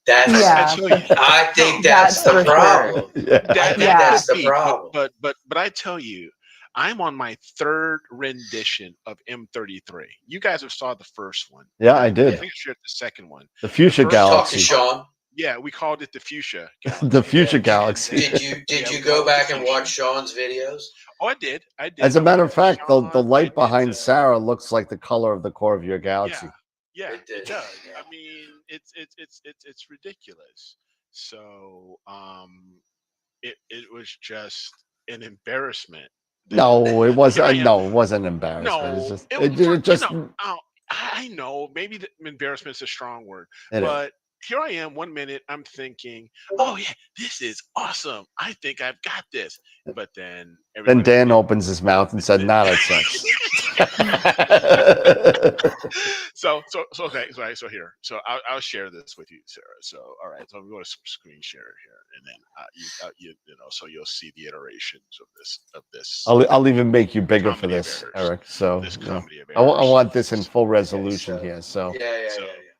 I think that's the problem. I think that's the problem. But I tell you, I'm on my third rendition of M33. You guys have saw the first one. Yeah, I did. I think I shared the second one. The Fuchsia Galaxy. Sean. Yeah, we called it the Fuchsia Galaxy. The Fuchsia Galaxy. Did you go back and watch Sean's videos? Oh, I did. As a matter of fact, the light behind Sarah looks like the color of the core of your galaxy. Yeah, it does. I mean, it's ridiculous. So, it was just an embarrassment. No, it wasn't. No, it wasn't an embarrassment. No, I know maybe the embarrassment is a strong word, but here I am. 1 minute, I'm thinking, "Oh yeah, this is awesome. I think I've got this." But then Dan opens his mouth and said, "Not as such." So okay. So here. So I'll share this with you, Sarah. So all right. So I'm going to screen share here, and then you so you'll see the iterations of this. I'll even make you bigger for this, Eric. So I want this in full resolution here. So yeah.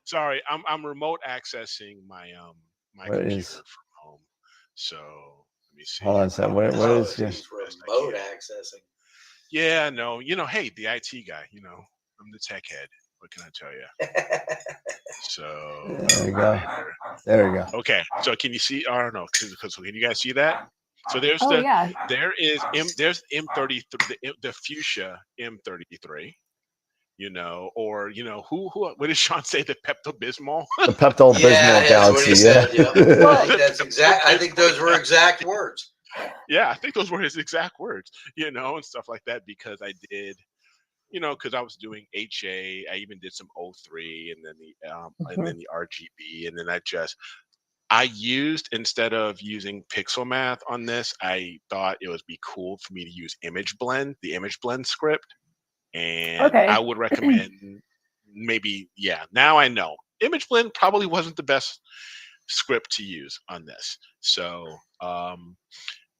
Sorry, I'm remote accessing my my computer from home. So let me see. Hold on a second. What is this? Remote accessing. Yeah, no, hey, the IT guy, I'm the tech head. What can I tell you? So there we go. There we go. Okay, so can you see? I don't know. Can you guys see that? So there's there's M33, the Fuchsia M33, or what did Sean say? The Pepto-Bismol. The Pepto Bismol Yeah, that's what galaxy. he said. Yeah. Yeah. I Well- think that's exact. I think those were exact words. Yeah, I think those were his exact words, and stuff like that, because I did, because I was doing HA. I even did some O3, and then the RGB, and then I used, instead of using pixel math on this, I thought it would be cool for me to use image blend, the image blend script. And Okay. I would recommend maybe, now I know image blend probably wasn't the best script to use on this. So,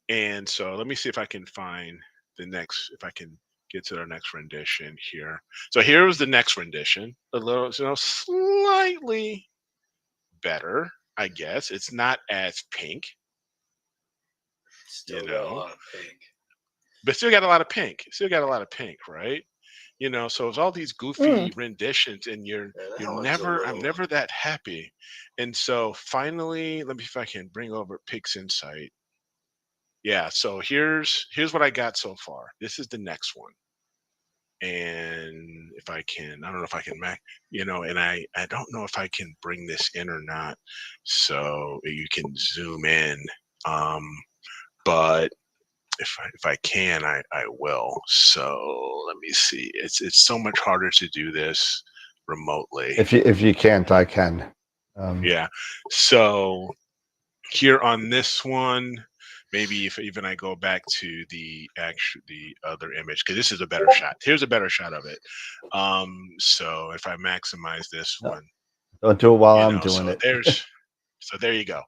and so let me see if I can find if I can get to our next rendition here. So here was the next rendition, a little, slightly better, I guess. It's not as pink, Still got a lot of pink. but still got a lot of pink. Still got a lot of pink, right? So it's all these goofy renditions, and I'm never that happy. And so finally, let me see if I can bring over Pix Insight. Yeah, so here's what I got so far. This is the next one. And if I can, I don't know if I can and I don't know if I can bring this in or not. So you can zoom in. But if I can, I will. So let me see. It's so much harder to do this remotely. If you can't, I can. Yeah. So here on this one, maybe if even I go back to the other image, because this is a better shot. Here's a better shot of it. So if I maximize this one, Don't do it while I'm doing it. There you go.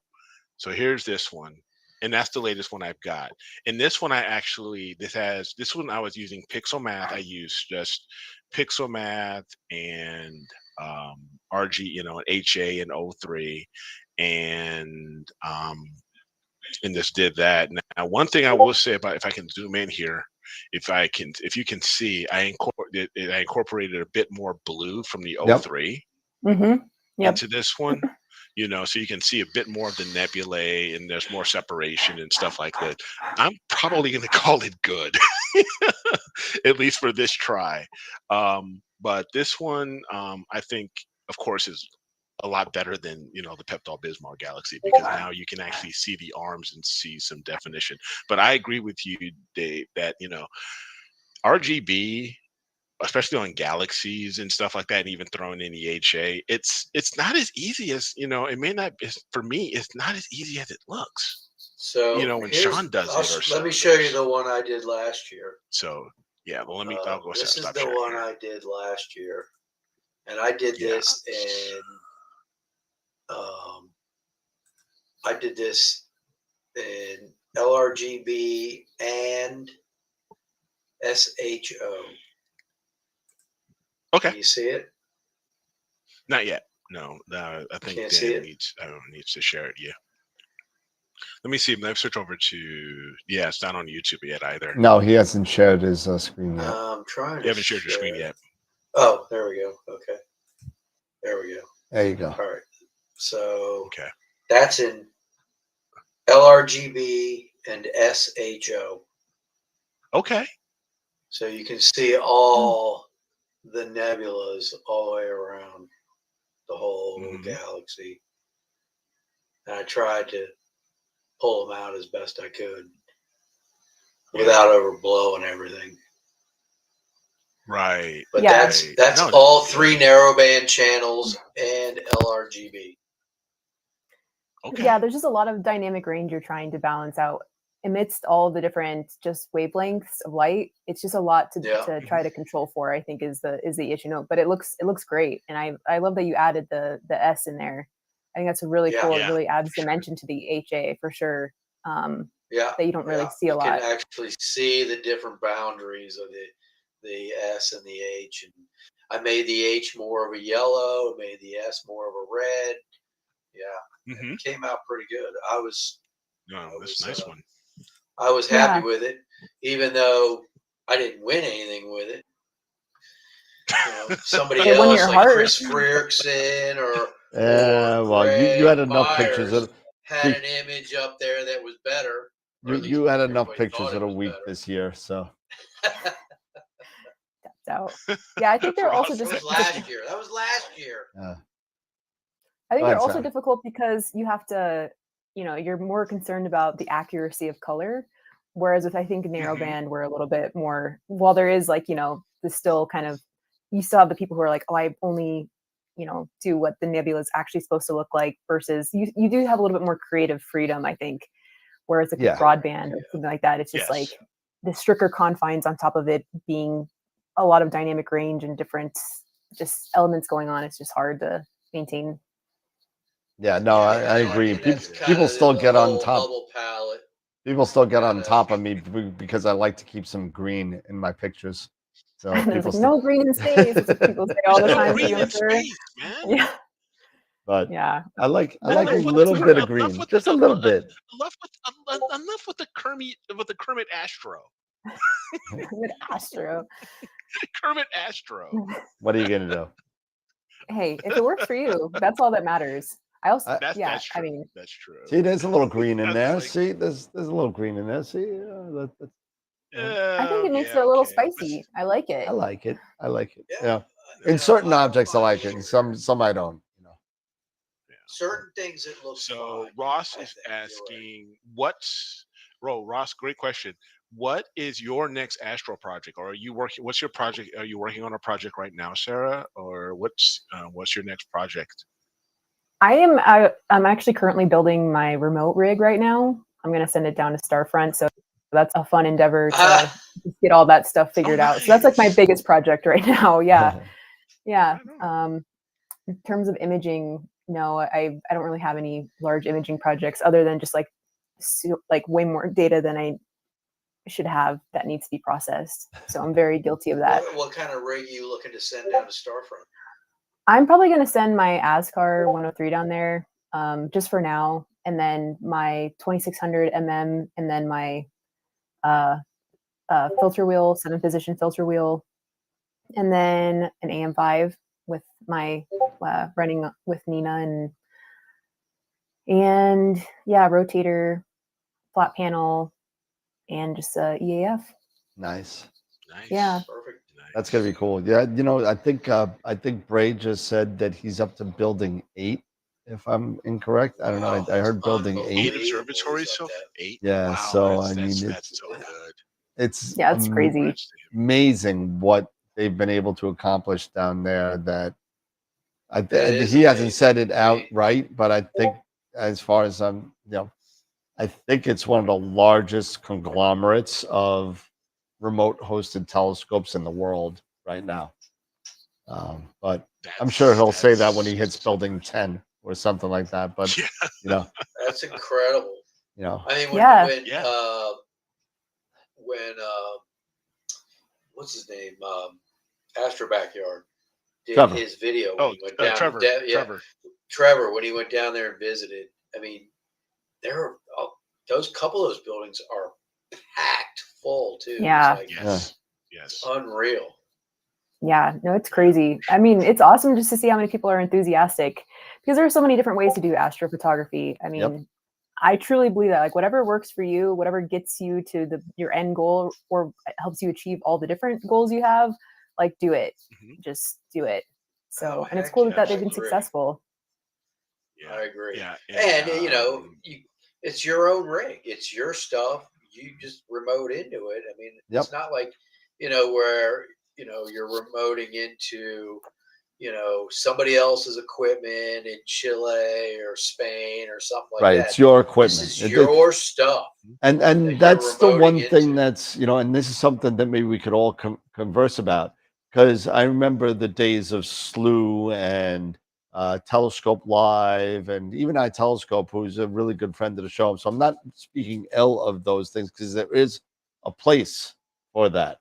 So here's this one. And that's the latest one I've got. And this one this one I was using pixel math. I used just pixel math and RG, and HA and O3, and this did that. Now, one thing I will say about, if I can zoom in here, if you can see, I incorporated a bit more blue from the O3 into this one. So you can see a bit more of the nebulae, and there's more separation and stuff like that. I'm probably going to call it good, at least for this try. But this one, I think, of course, is a lot better than the Pepto-Bismol galaxy, because now you can actually see the arms and see some definition. But I agree with you, Dave, that RGB, especially on galaxies and stuff like that, and even throwing in the HA, it's not as easy as it may not. For me, it's not as easy as it looks. So when Sean does it, let me show you the one I did last year. So yeah, well, I'll go. This is the one I did last year, and I did this in I did this in LRGB and SHO. Okay. Can you see it? Not yet. No, I think Dan needs to share it. Yeah. Let me see. Let's switch over to. Yeah, it's not on YouTube yet either. No, he hasn't shared his screen yet. I'm trying. You haven't shared your screen yet. Oh, there we go. Okay. There we go. There you go. All right. So that's in LRGB and SHO. Okay. So you can see all the nebulas all the way around the whole galaxy. And I tried to pull them out as best I could without overblowing everything. Right. But that's all 3 narrowband channels and LRGB. Okay. Yeah, there's just a lot of dynamic range you're trying to balance out amidst all the different just wavelengths of light. It's just a lot to try to control for, I think, is the issue. No, but it looks great, and I love that you added the S in there. I think that's really cool. It really adds dimension to the HA for sure. That you don't really see a lot. You can actually see the different boundaries of the S and the H. And I made the H more of a yellow, made the S more of a red. Yeah, it came out pretty good. That's a nice one. I was happy with it, even though I didn't win anything with it. Somebody else like Chris Frierickson or you had enough pictures. Had an image up there that was better. You had enough pictures of the week this year, so. So yeah, I think they're also That just was last year. That was last year. I think Go they're ahead, also Sarah. difficult because you have to, you're more concerned about the accuracy of color. Whereas with I think narrowband, we're a little bit more. While there is like the still kind of, you still have the people who are like, oh, I only do what the nebula is actually supposed to look like. Versus you do have a little bit more creative freedom, I think. Whereas like Yeah. with broadband or something like that, it's just Yes. like the stricter confines on top of it being a lot of dynamic range and different just elements going on. It's just hard to maintain. Yeah, no, I agree. People still get on top. Bubble palette. People still get on top of me because I like to keep some green in my pictures. So And there's people like, still, no green in space. It's what people say all the There's no time. green in Sure. space, man. Yeah. but Yeah. I like Enough a with little the- bit of enough green, with just a the- little bit. Enough with the Kermit Astro. With Astro. Kermit Astro. What are you gonna do? Hey, if it works for you, that's all that matters. I also, That's yeah, true. I mean, That's true. See, there's a little green in That's there. like- See, there's a little green in there. See, I think it makes it a little spicy. I like it. I like it. I like it. Yeah. Yeah. You In know, certain I don't objects, I mind like it, either. and some I don't. Certain things it looks. So fine, Ross I is think. You're right. asking, Ross, great question. What is your next Astro project? Or are you working? What's your project? Are you working on a project right now, Sarah? Or what's your next project? I'm actually currently building my remote rig right now. I'm going to send it down to Starfront. So that's a fun endeavor to get all that stuff figured out. So that's like my nice. biggest project right now. Yeah. Yeah. Right on. In terms of imaging, no, I don't really have any large imaging projects other than just like way more data than I should have that needs to be processed. So I'm very guilty of that. What kind of rig are you looking to send down to Starfront? I'm probably going to send my ASCAR 103 down there just for now. And then my 2600 mm and then my filter wheel, 7-position filter wheel, and then an AM5 with my running with Nina and yeah, rotator, flat panel, and just EAF. Nice. Nice. Yeah. Perfect. Nice. That's gonna be cool. Yeah, I think Bray just said that he's up to building 8. If I'm incorrect, I don't know. I heard building 8. 8 observatories, so 8. Yeah, Wow, so I mean, that's so good. It's Yeah, it's crazy. amazing what they've been able to accomplish down there. That is he hasn't amazing. said it outright, but I think as far as I think it's one of the largest conglomerates of remote hosted telescopes in the world right now. But I'm sure he'll say that when he hits building 10 or something like that. But Yeah. That's incredible. I mean, when what's his name? Astro Backyard did Trevor. his video when he went down. Trevor. Trevor, when he went down there and visited. I mean, those couple of those buildings are packed full too. Yeah. It's Yes. unreal. Yeah, no, it's crazy. I mean, it's awesome just to see how many people are enthusiastic because there are so many different ways to do astrophotography. I mean, I truly believe that like whatever works for you, whatever gets you to your end goal or helps you achieve all the different goals you have, like do it. Just do it. So, and it's cool that they've been successful. Yeah, I agree. Yeah, and it's your own rig. It's your stuff. You just remote into it. I mean, it's not like where you're remoting into somebody else's equipment in Chile or Spain or something like that. Right, it's your equipment. This is your stuff. And that's the one thing that's and this is something that maybe we could all converse about, because I remember the days of SLU and Telescope Live and even iTelescope, who's a really good friend of the show. So I'm not speaking ill of those things because there is a place for that.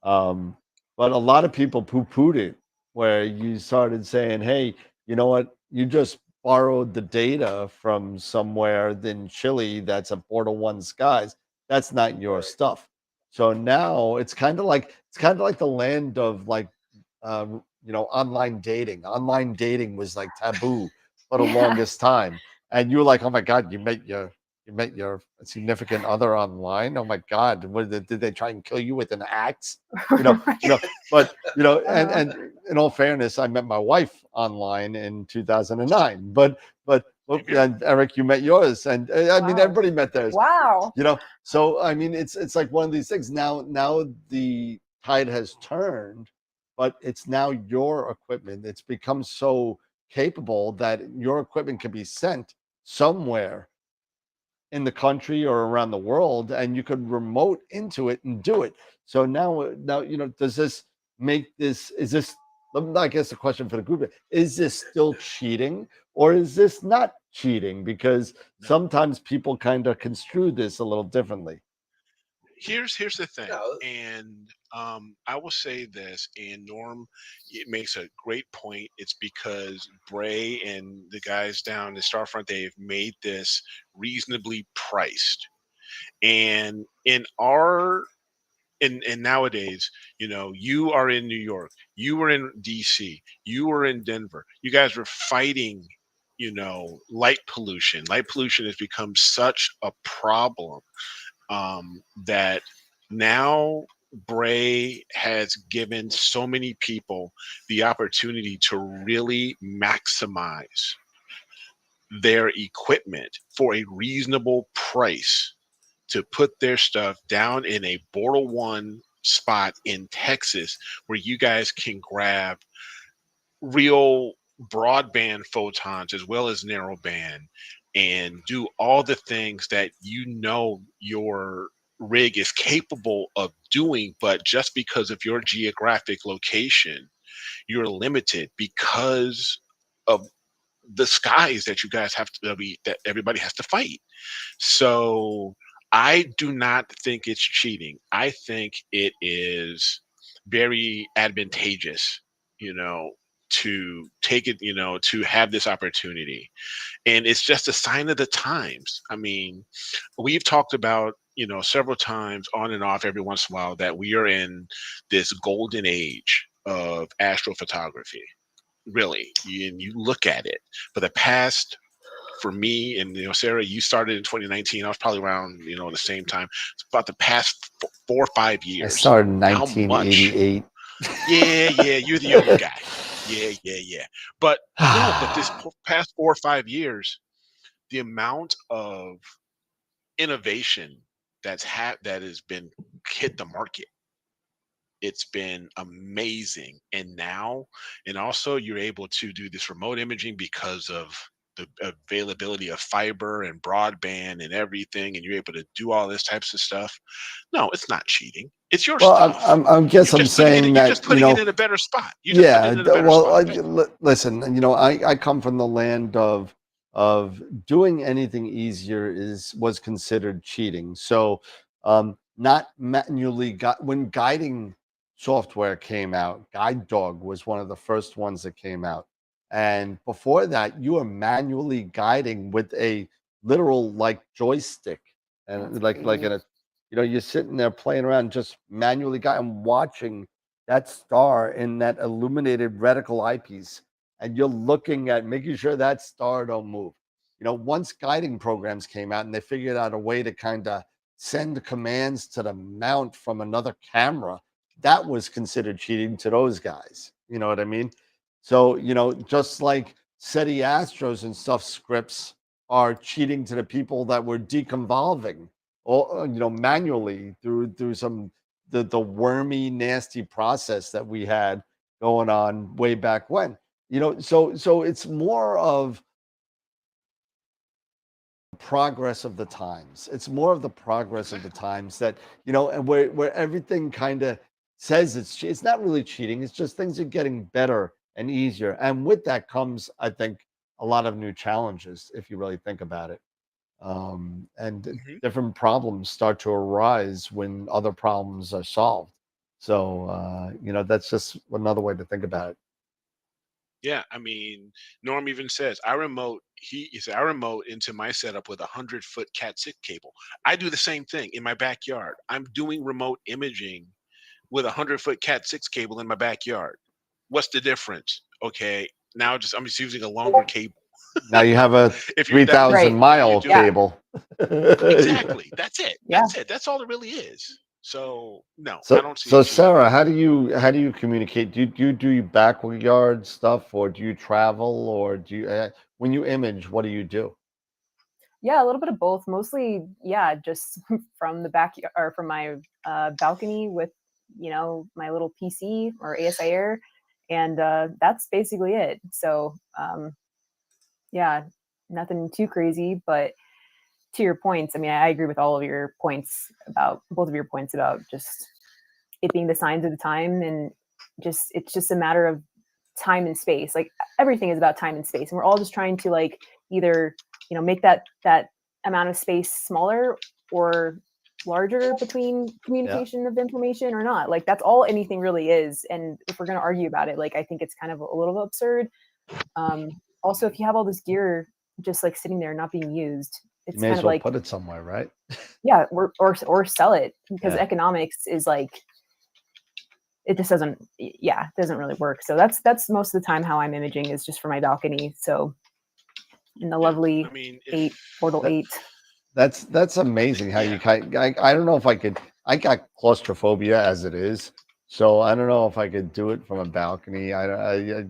But a lot of people poo-pooed it, where you started saying, hey, you know what? You just borrowed the data from somewhere in Chile that's a Portal 1 skies. That's not your stuff. So now it's kind of like the land of like online dating. Online dating was like taboo for the longest time. And you were like, oh my God, you you met your significant other online. Oh my God, did they try and kill you with an axe? You know, but and in all fairness, I met my wife online in 2009. But and Eric, you met yours, and I mean everybody met theirs. Wow. So I mean it's like one of these things. Now the tide has turned, but it's now your equipment. It's become so capable that your equipment can be sent somewhere in the country or around the world, and you could remote into it and do it. So now does this make this, is this, I guess the question for the group, is this still cheating or is this not cheating? Because sometimes people kind of construe this a little differently. Here's the thing, and I will say this, and Norm, it makes a great point. It's because Bray and the guys down the Starfront, they've made this reasonably priced, and and nowadays, you are in New York, you were in DC, you were in Denver, you guys were fighting, light pollution. Light pollution has become such a problem that now Bray has given so many people the opportunity to really maximize their equipment for a reasonable price, to put their stuff down in a Border One spot in Texas where you guys can grab real broadband photons as well as narrowband and do all the things that your rig is capable of doing. But just because of your geographic location, you're limited because of the skies that you guys have to be, that everybody has to fight. So I do not think it's cheating. I think it is very advantageous, to take it, to have this opportunity. And it's just a sign of the times. I mean, we've talked about, several times on and off every once in a while that we are in this golden age of astrophotography. Really, you look at it for the past, for me, and Sarah, you started in 2019. I was probably around the same time. It's about the past 4 or 5 years. I started in 1988. Yeah, you're the younger guy. Yeah. But this past 4 or 5 years, the amount of innovation that has been hit the market, it's been amazing. And also you're able to do this remote imaging because of the availability of fiber and broadband and everything, and you're able to do all this types of stuff. No, it's not cheating. It's your stuff. I guess I'm saying that, you're just putting it in a better spot. Listen, I come from the land of doing anything easier was considered cheating. So not manually when guiding software came out, Guide Dog was one of the first ones that came out. And before that, you were manually guiding with a literal joystick, and like in a, you're sitting there playing around, just manually guiding, watching that star in that illuminated reticle eyepiece, and you're looking at making sure that star don't move. Once guiding programs came out and they figured out a way to kind of send commands to the mount from another camera, that was considered cheating to those guys. You know what I mean? So, just like SETI Astros and stuff scripts are cheating to the people that were deconvolving, or manually through some the wormy, nasty process that we had going on way back when. So it's more of progress of the times. It's more of the progress of the times that, and where everything kind of says it's not really cheating. It's just things are getting better and easier. And with that comes, I think, a lot of new challenges, if you really think about it. And different problems start to arise when other problems are solved. So, that's just another way to think about it. Yeah, I mean, Norm even says I remote into my setup with 100-foot Cat6 cable. I do the same thing in my backyard. I'm doing remote imaging with 100-foot Cat6 cable in my backyard. What's the difference? Okay, now I'm just using a longer cable. Now you have a 3,000 mile cable. Exactly. That's it. Yeah. That's it. That's all it really is. So no, I So, don't see. so a huge- Sarah, how do you communicate? Do you backyard stuff, or do you travel, or do you when you image, what do you do? Yeah, a little bit of both. Mostly, yeah, just from the back or from my balcony with, my little PC or ASI Air, and that's basically it. So, yeah, nothing too crazy. But to your points, I mean, I agree with all of your points about both of your points about just it being the signs of the time, and it's just a matter of time and space. Like everything is about time and space, and we're all just trying to like either make that amount of space smaller or larger between communication of information or not. Like that's all anything really is. And if we're going to argue about it, like I think it's kind of a little absurd. Also, if you have all this gear just like sitting there not being used, You it's may kind as of well like, put it somewhere, right? yeah, or sell it, because Yeah. economics is like, it just doesn't really work. So that's most of the time how I'm imaging is just for my balcony. So in the lovely I mean, portal That- 8. That's amazing how you I don't know if I could. I got claustrophobia as it is, so I don't know if I could do it from a balcony.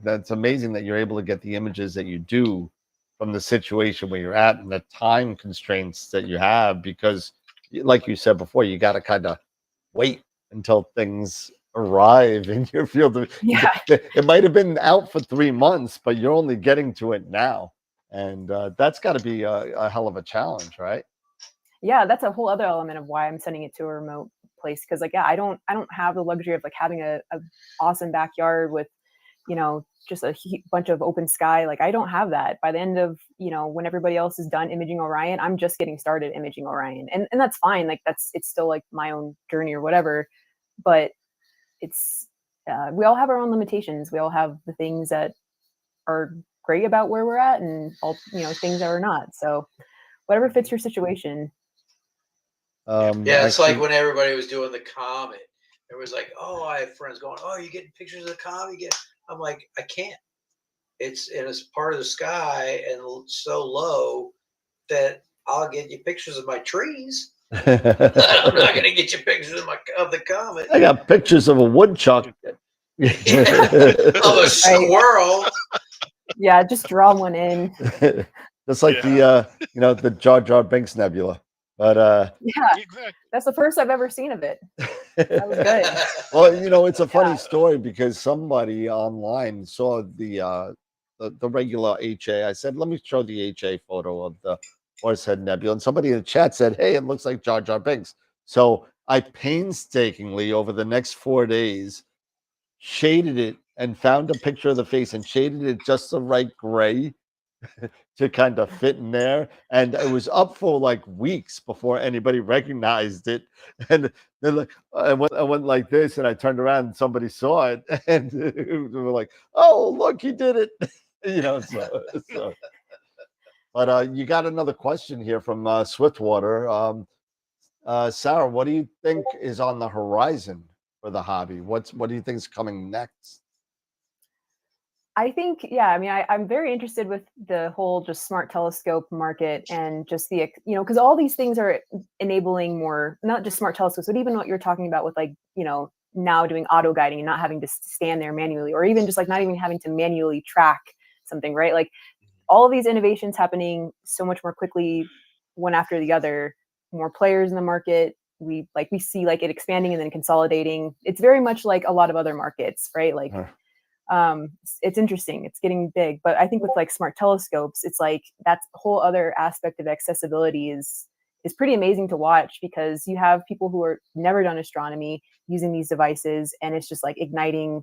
That's amazing that you're able to get the images that you do from the situation where you're at and the time constraints that you have, because like you said before, you got to kind of wait until things arrive in your field of Yeah. it might have been out for 3 months, but you're only getting to it now, and that's got to be a hell of a challenge, right? Yeah, that's a whole other element of why I'm sending it to a remote place, because like, yeah, I don't have the luxury of like having a awesome backyard with just a bunch of open sky. Like I don't have that. By the end of when everybody else is done imaging Orion, I'm just getting started imaging Orion, and that's fine. Like it's still like my own journey or whatever, but it's we all have our own limitations. We all have the things that are great about where we're at, and all things that are not. So whatever fits your situation. Yeah, it's like Actually, when everybody was doing the comet. It was like, oh, I have friends going, oh, you getting pictures of the comet? I'm like, I can't. It's part of the sky and so low that I'll get you pictures of my trees. I'm not going to get you pictures of the comet. I got pictures of a woodchuck. Of a squirrel. Yeah, just draw one in. Just like the Jar Jar Binks Nebula. But yeah, exactly. That's the first I've ever seen of it. That was good. Well, it's a funny story because somebody online saw the regular HA. I said, let me show the HA photo of the Horsehead Nebula, and somebody in the chat said, hey, it looks like Jar Jar Binks. So I painstakingly over the next 4 days shaded it and found a picture of the face and shaded it just the right gray to kind of fit in there. And it was up for like weeks before anybody recognized it. And then like I went like this, and I turned around and somebody saw it, and we were like, oh, look, he did it. So. But you got another question here from Swiftwater. Sarah, what do you think is on the horizon for the hobby? What do you think is coming next? I think, yeah, I mean, I'm very interested with the whole just smart telescope market, and just the, because all these things are enabling more, not just smart telescopes, but even what you're talking about with like, now doing auto guiding and not having to stand there manually, or even just like not even having to manually track something, right? Like all of these innovations happening so much more quickly, one after the other, more players in the market. We see like it expanding and then consolidating. It's very much like a lot of other markets, right? Like, it's interesting, it's getting big. But I think with like smart telescopes, it's like that's a whole other aspect of accessibility is pretty amazing to watch, because you have people who are never done astronomy using these devices, and it's just like igniting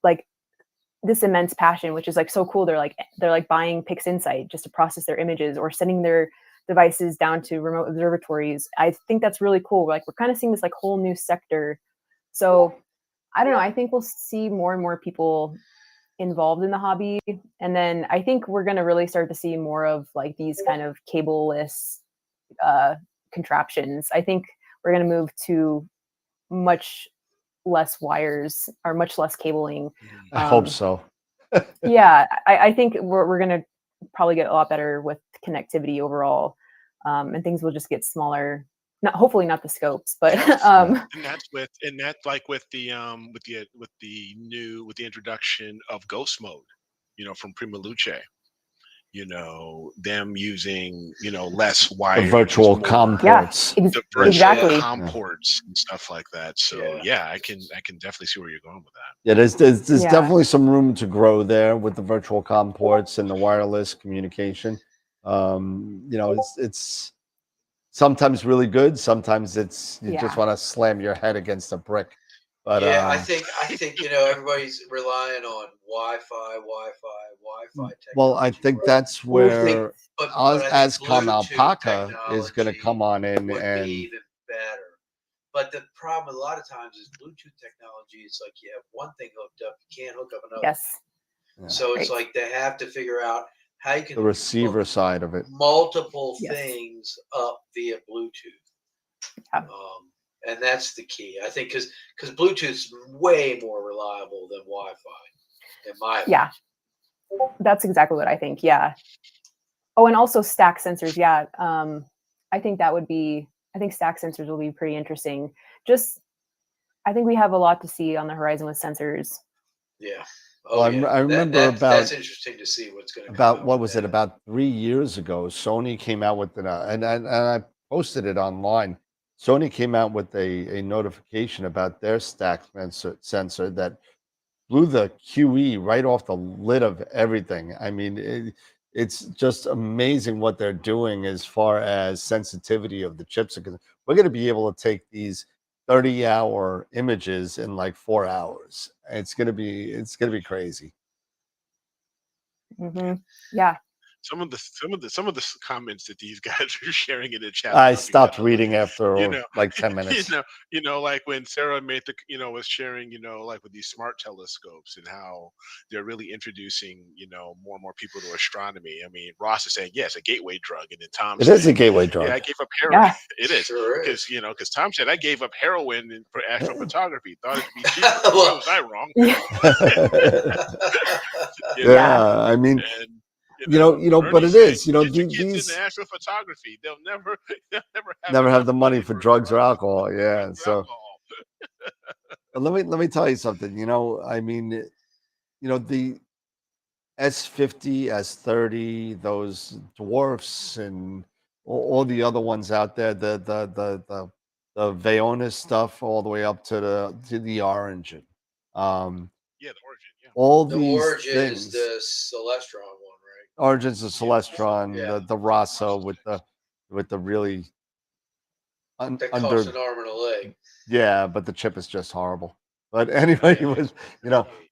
like this immense passion, which is like so cool. They're like buying PixInsight just to process their images, or sending their devices down to remote observatories. I think that's really cool. Like we're kind of seeing this like whole new sector. So I don't know. I think we'll see more and more people involved in the hobby. And then I think we're going to really start to see more of like these kind of cable-less contraptions. I think we're going to move to much less wires or much less cabling. I hope so. Yeah, I think we're going to probably get a lot better with connectivity overall. and things will just get smaller. Not hopefully not the scopes, but and that's like with the introduction of ghost mode, from Prima Luce. Them using, less The wires, virtual more COM yeah, ports. the virtual exactly. COM ports and stuff like that. So yeah, I can definitely see where you're going with that. Yeah, there's Yeah. definitely some room to grow there with the virtual COM ports and the wireless communication. It's sometimes really good. Sometimes it's you just want to slam your head against a brick. But yeah, I think everybody's relying on Wi-Fi technology. well, I think right? that's where But I think Ascom Bluetooth Alpaca is going to technology come on in would and be even better. But the problem a lot of times is Bluetooth technology. It's like you have one thing hooked up, you can't hook up another. Yes. So it's like they have to figure out how you can the receiver hook side of it. multiple Yes. things up via Bluetooth. Yeah. And that's the key, I think, because Bluetooth's way more reliable than Wi-Fi, in my opinion. Yeah, that's exactly what I think. Yeah. Oh, and also stack sensors. Yeah. I think stack sensors will be pretty interesting. I think we have a lot to see on the horizon with sensors. Yeah. Well, I remember that's interesting to see what's going to about what was it about 3 years ago? Sony came out with and I posted it online. Sony came out with a notification about their stack sensor that blew the QE right off the lid of everything. I mean, it's just amazing what they're doing as far as sensitivity of the chips. Because we're going to be able to take these 30-hour images in like 4 hours. It's going to be crazy. Mm-hmm. Yeah. Some of the comments that these guys are sharing in the chat. I stopped reading after like 10 minutes. Like when Sarah made was sharing, like with these smart telescopes and how they're really introducing, more and more people to astronomy. I mean, Ross is saying, yes, a gateway drug. And then Tom It is a gateway drug. Yeah, I gave up heroin. Yeah. It is. Sure Because, because Tom said I gave up heroin for astrophotography. Thought it'd be cheaper. Why was I wrong? Yeah. I mean, but it is, get your kids these into astrophotography. They'll never have the money for drugs or alcohol. Yeah. So alcohol. let me tell you something. I mean, the S50, S30, those dwarfs and all the other ones out there, the Vaonis stuff, all the way up to the Origin. Yeah, the Origin. Yeah. All the these Origin things. is the Celestron one, right? Origin's the Celestron, Yeah. the Rasa with the really That costs an arm and a leg. Yeah, but the chip is just horrible. But anyway, it was,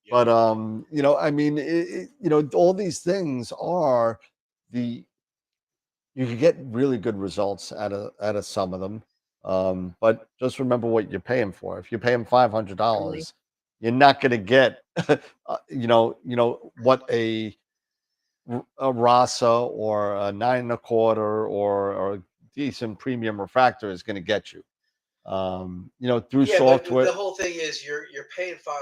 but I mean, all these things are you can get really good results out of some of them. But just remember what you're paying for. If you're paying $500, you're not going to get, what a Rasa or a 9 1/4 or a decent premium refractor is going to get you. Through software. But the whole thing is you're paying $500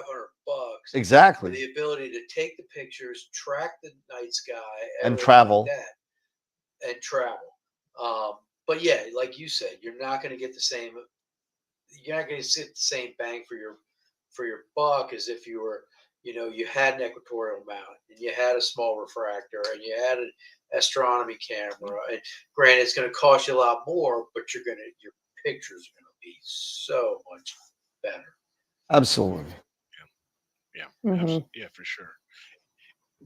exactly for the ability to take the pictures, track the night sky, and travel. Like that, and travel. But yeah, like you said, you're not going to get the same. You're not going to get the same bang for your buck as if you were, you had an equatorial mount and you had a small refractor and you had an astronomy camera. And granted, it's going to cost you a lot more, but your pictures are going to be so much better. Absolutely. Yeah. Mm-hmm. Yeah, for sure.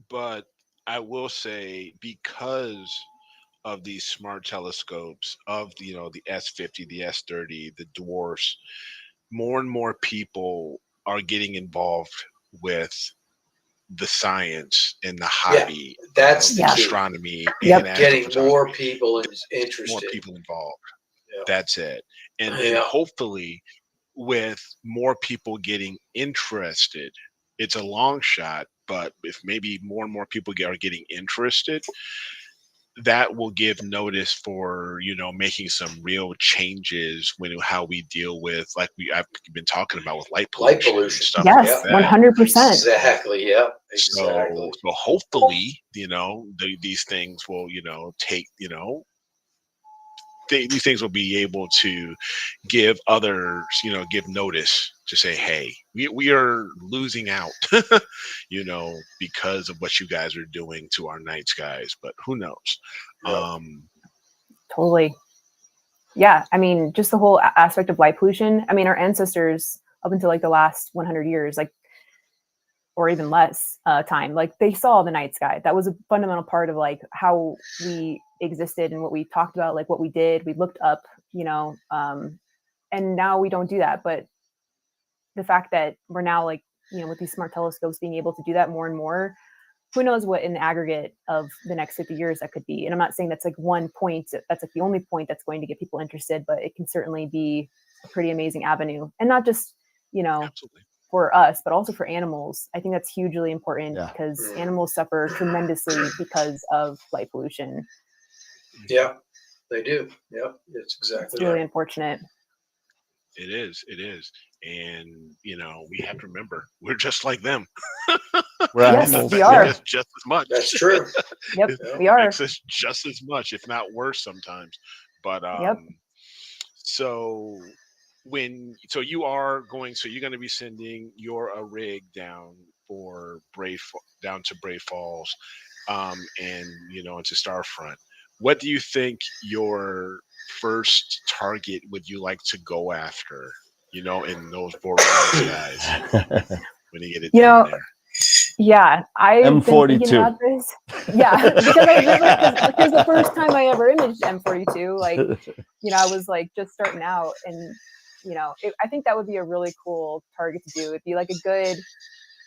But I will say, because of these smart telescopes, of the S50, the S30, the dwarfs, more and more people are getting involved with the science and the hobby. That's the astronomy. Yep. And getting more people interested. More people involved. Yep. That's it. And hopefully, with more people getting interested, it's a long shot, but if maybe more and more people are getting interested, that will give notice for making some real changes how we deal with, like I've been talking about, with light pollution and stuff. Yes, 100%. Exactly. Yeah. Exactly. So hopefully, these things will take these things will be able to give others, give notice to say, hey, we are losing out, because of what you guys are doing to our night skies. But who knows? Right. Totally. Yeah. I mean, just the whole aspect of light pollution. I mean, our ancestors up until like the last 100 years, like, or even less time, like they saw the night sky. That was a fundamental part of like how we existed and what we talked about, like what we did. We looked up, and now we don't do that. But the fact that we're now like, with these smart telescopes being able to do that more and more, who knows what in the aggregate of the next 50 years that could be. And I'm not saying that's like one point, that's like the only point that's going to get people interested, but it can certainly be a pretty amazing avenue. And not just, Absolutely. for us, but also for animals. I think that's hugely important Yeah. because animals suffer tremendously because of light pollution. Yeah, they do. Yep, it's It's exactly really right. unfortunate. It is. And, we have to remember, we're just like them. We're Yes, animals. we are. Just as much. That's true. Yep, Yeah. we are. Makes us just as much, if not worse sometimes. But Yep. So you're going to be sending a rig down down to Brave Falls, and into Starfront. What do you think your first target would you like to go after? In those borderline guys when you get it down there. Yeah, I've been thinking M42. about this. Yeah, because the first time I ever imaged M42, like, I was like just starting out, and I think that would be a really cool target to do. It'd be like a good,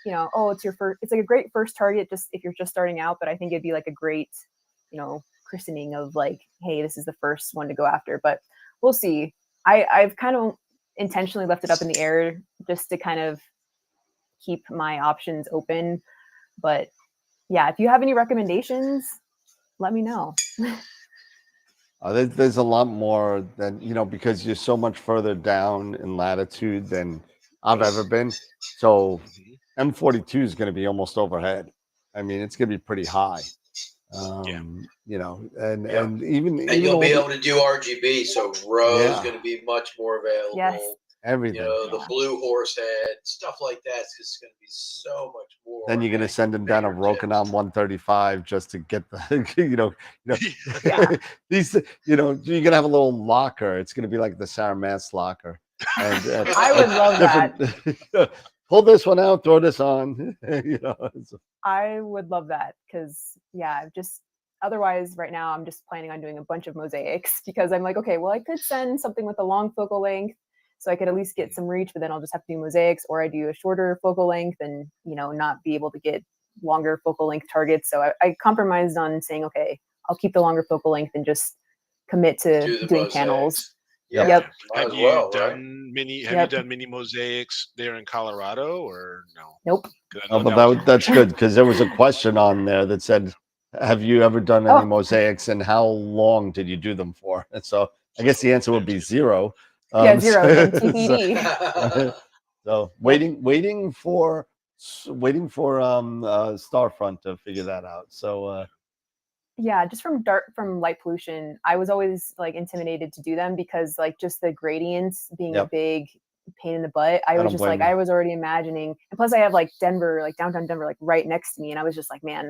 it's your first. It's like a great first target just if you're just starting out. But I think it'd be like a great, christening of like, hey, this is the first one to go after. But we'll see. I've kind of intentionally left it up in the air just to kind of keep my options open. But yeah, if you have any recommendations, let me know. There's a lot more than, because you're so much further down in latitude than I've ever been. So M42 is going to be almost overhead. I mean, it's going to be pretty high. And even you'll be able to do RGB, so ROW is Yeah. going to be much more available. Yes. everything. The blue horse head, stuff like that's just going to be so much more. Then you're going to send them down a Rokinon 135 just to get the, Yeah. these, you're going to have a little locker. It's going to be like the Sarah Mass locker. And I would love that. Pull this one out, throw this on. I would love that because, just otherwise right now I'm just planning on doing a bunch of mosaics because I'm like, okay, well, I could send something with a long focal length so I could at least get some reach, but then I'll just have to do mosaics, or I do a shorter focal length and, not be able to get longer focal length targets. So I compromised on saying, okay, I'll keep the longer focal length and just commit to doing panels. Yeah. Yep. Have you done many mosaics there in Colorado or no? Nope. That's good because there was a question on there that said, have you ever done any mosaics and how long did you do them for? And so I guess the answer would be 0. 0 TBD. So waiting for Starfront to figure that out. So just from light pollution, I was always like intimidated to do them because like just the gradients being a big pain in the butt. I was just like, I was already imagining, and plus I have like Denver, like downtown Denver, like right next to me, and I was just like, man,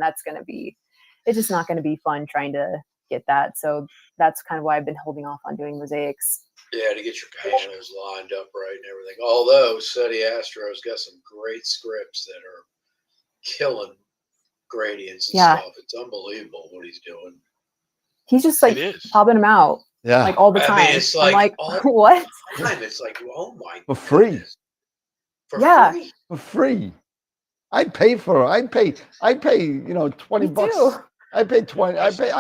it's just not going to be fun trying to get that. So that's kind of why I've been holding off on doing mosaics. Yeah, to get your panels lined up right and everything. Although SETI Astro's got some great scripts that are killing gradients and stuff. It's unbelievable what he's doing. He's just like popping them out. Yeah. Like all the time. I mean, it's like, I'm like, what? It's like, oh my For free. Free. For free. I'd pay 20 bucks. Too. I pay 20. I pay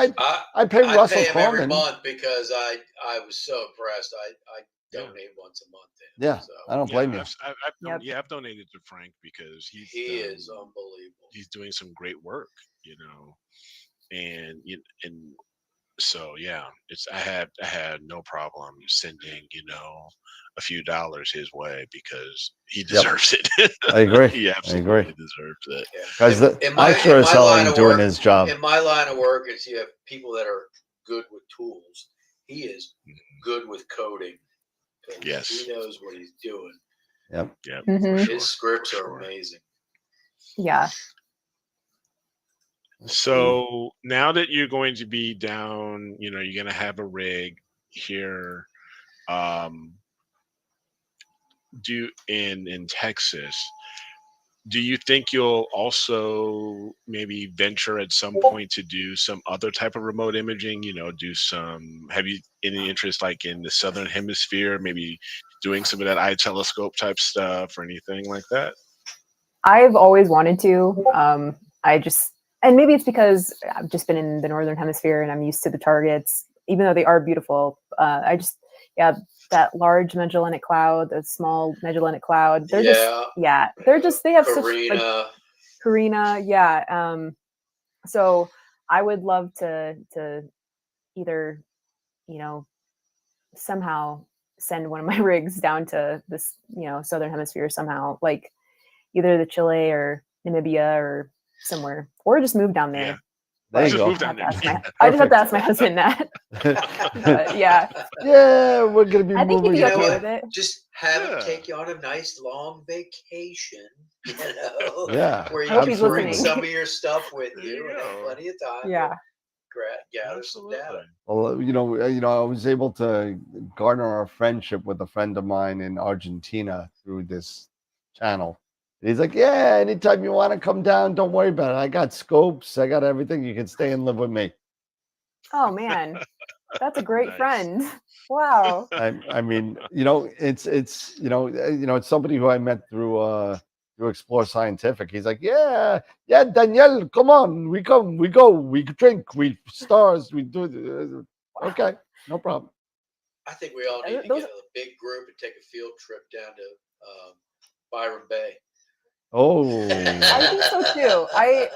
Russell pay him Cronin every month because I was so impressed. I donate once a month to him. Yeah, so. I don't blame you. I've donated to Frank because he is unbelievable. He's doing some great work, and so I had no problem sending a few dollars his way because he deserves it. I agree. He absolutely deserves it. Because I'm sure as hell ain't doing his job. In my line of work, is you have people that are good with tools, he is good with coding. Yes. He knows what he's doing. Yep. Yeah. Mhm. His scripts are amazing. Yeah. So now that you're going to be down, you're going to have a rig here, in Texas. Do you think you'll also maybe venture at some point to do some other type of remote imaging? Have you any interest like in the Southern Hemisphere, maybe doing some of that eye telescope type stuff or anything like that? I've always wanted to. And maybe it's because I've just been in the Northern Hemisphere and I'm used to the targets, even though they are beautiful. That large Magellanic Cloud, the small Magellanic Cloud, they have such like Carina. Yeah. So I would love to either, somehow send one of my rigs down to this, Southern Hemisphere somehow, like either the Chile or Namibia or somewhere, or just move down there. Yeah. There you Just go. move down there. I just have to ask my husband that. But yeah, we're gonna be I think moving. he'd be You know okay what? with it. Just have him Yeah. take you on a nice long vacation. Yeah, Where you I hope can he's bring listening. some of your stuff with There you you and have go. plenty of time. Yeah. Gather some data. Well, I was able to garner a friendship with a friend of mine in Argentina through this channel. He's like, yeah, anytime you want to come down, don't worry about it. I got scopes, I got everything. You can stay and live with me. Oh man, that's a great Nice. friend. Wow. I mean, it's somebody who I met through Explore Scientific. He's like, yeah, Danielle, come on, we go, we drink, we stars, we do. Okay, no problem. I think we all need to get a big group and take a field trip down to Byron Bay. Oh, I think so too. I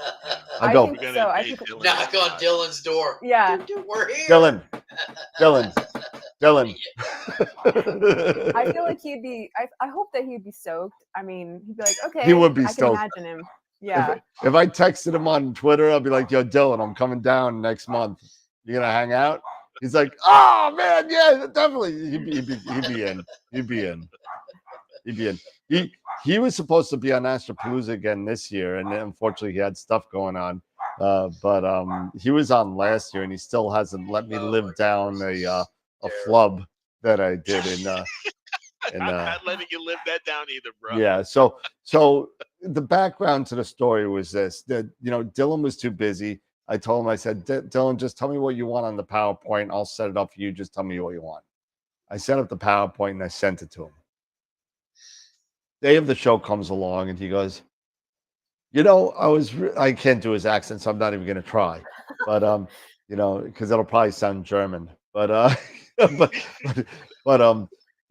go. think so. I think Knock on Dylan's door. Yeah. Dude, we're here. Dylan. I feel like he'd be. I hope that he'd be stoked. I mean, he'd be like, okay, He would be I can stoked. imagine him. Yeah. If I texted him on Twitter, I'll be like, yo, Dylan, I'm coming down next month. You gonna hang out? He's like, oh man, yeah, definitely. He'd be in. He was supposed to be on Astropalooza again this year, and unfortunately he had stuff going on. But he was on last year, and he still hasn't let me live down a flub that I did in. I'm not letting you live that down either, bro. Yeah. So the background to the story was this: that Dylan was too busy. I told him, I said, Dylan, just tell me what you want on the PowerPoint. I'll set it up for you. Just tell me what you want. I set up the PowerPoint and I sent it to him. Day of the show comes along and he goes, I can't do his accent, so I'm not even going to try. But because it'll probably sound German. But he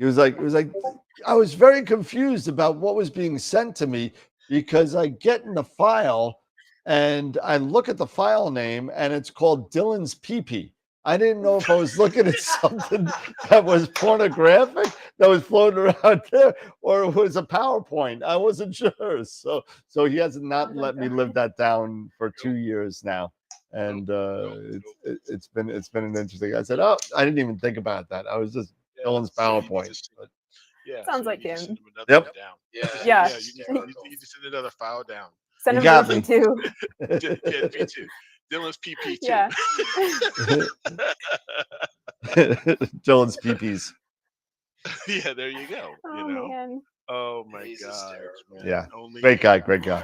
was like, I was very confused about what was being sent to me because I get in the file and I look at the file name and it's called Dylan's Pee-Pee. I didn't know if I was looking at something that was pornographic that was floating around there, or it was a PowerPoint. I wasn't sure. So he has not let me live that down for 2 years now, and it's been an interesting. I said, oh, I didn't even think about that. I was just Dylan's PowerPoint. Yeah, sounds like him. Yep. Down. Yeah. You just send another file down. Send him got version me. 2. Yeah, P2. Dylan's PP2. Yeah. Dylan's peepees. Yeah, there you go. Oh man. Oh my He's God. hysterical. Yeah. Only Great guy. Dylan's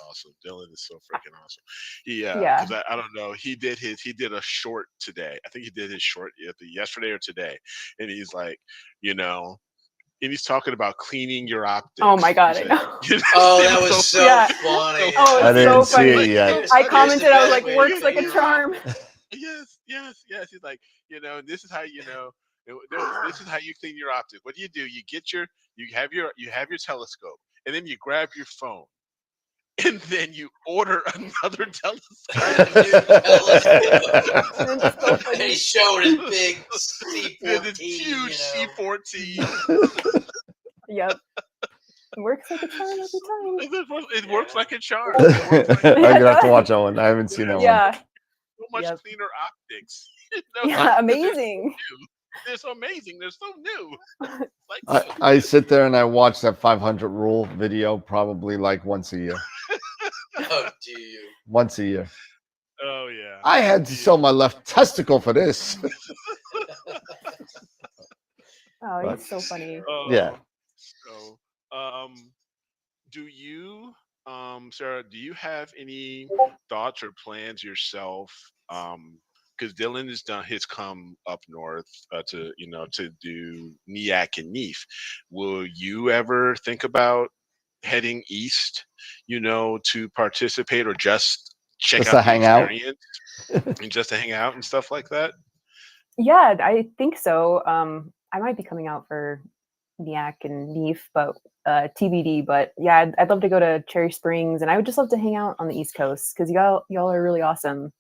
awesome. Dylan is so freaking awesome. Yeah. Because I don't know. He did a short today. I think he did his short yesterday or today, and he's like, and he's talking about cleaning your optics. Oh my God, I know. Oh, that was so funny. Oh, I it's didn't so see funny. it yet. I commented, I was like, works like a charm. Yes. He's like, this is how this is how you clean your optics. What do? You have your telescope, and then you grab your phone, and then you order another telescope. And he showed his big C14. This huge C14. Yep. It works like a charm every time. It works like a charm. I'm gonna have to watch that one. I haven't seen that one. Yeah. So much cleaner optics. No, Yeah, amazing. They're so amazing. They're so new. Like, I sit there and I watch that 500 rule video probably like once a year. Oh, do you? Once a year. oh yeah. I had to sell my left testicle for this. Oh, But- he's so funny. Yeah. So, do you, Sarah, do you have any thoughts or plans yourself? Because Dylan has come up north to do NEAC and NEAF. Will you ever think about heading east, to participate or just check Just out to the hang out? experience and just to hang out and stuff like that? Yeah, I think so. I might be coming out for NEAC and NEAF, but TBD. But yeah, I'd love to go to Cherry Springs, and I would just love to hang out on the East Coast because y'all are really awesome.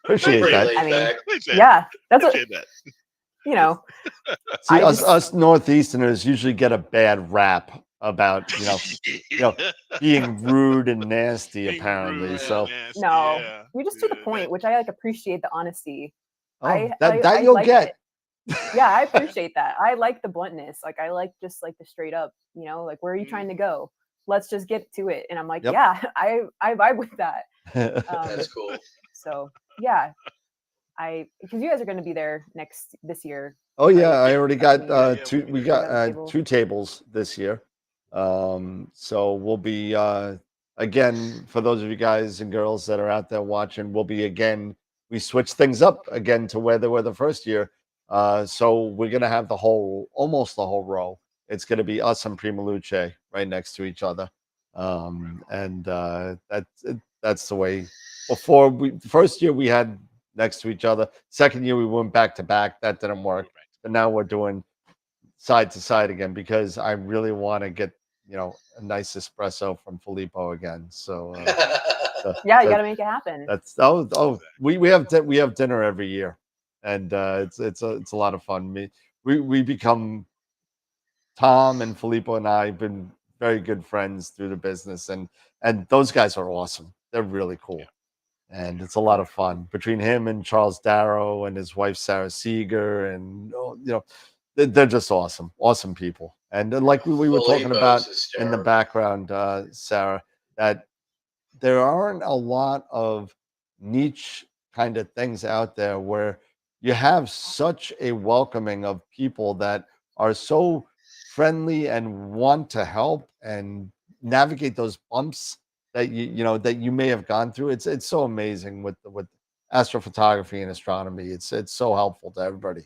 Appreciate Pretty that. laid I mean, back. Yeah, that's what Appreciate that. you know. See, I us just- us Northeasterners usually get a bad rap about being rude and nasty. Being apparently, rude and so nasty, No, yeah. you're just to the Yeah, point, which I like appreciate the honesty. that I you'll like get. it. Yeah, I appreciate that. I like the bluntness. Like I like just like the straight up, like where are you trying to go? Let's just get to it. And I'm like, Yep. yeah, I vibe with that. That's cool. So yeah, because you guys are going to be there this year. Oh yeah, right? I already got Yeah, two. we'll be We there. got Another table. 2 tables this year. So we'll be again, for those of you guys and girls that are out there watching, we'll be again. We switched things up again to where they were the first year. So we're gonna have almost the whole row. It's gonna be us and Prima Luce right next to each other. And that's the way. First year we had next to each other. Second year we went back to back. That didn't work. But now we're doing side to side again because I really want to get a nice espresso from Filippo again. So Yeah, you got to make it happen. that's we have dinner every year, and it's a lot of fun. We become Tom and Filippo and I have been very good friends through the business, and those guys are awesome. They're really cool. And it's a lot of fun between him and Charles Darrow and his wife Sarah Seeger, and they're just awesome people. And then, like we were talking about Filippo's in the hysterical. background, Sarah, that there aren't a lot of niche kind of things out there where you have such a welcoming of people that are so friendly and want to help and navigate those bumps that that you may have gone through. It's so amazing with astrophotography and astronomy. It's so helpful to everybody.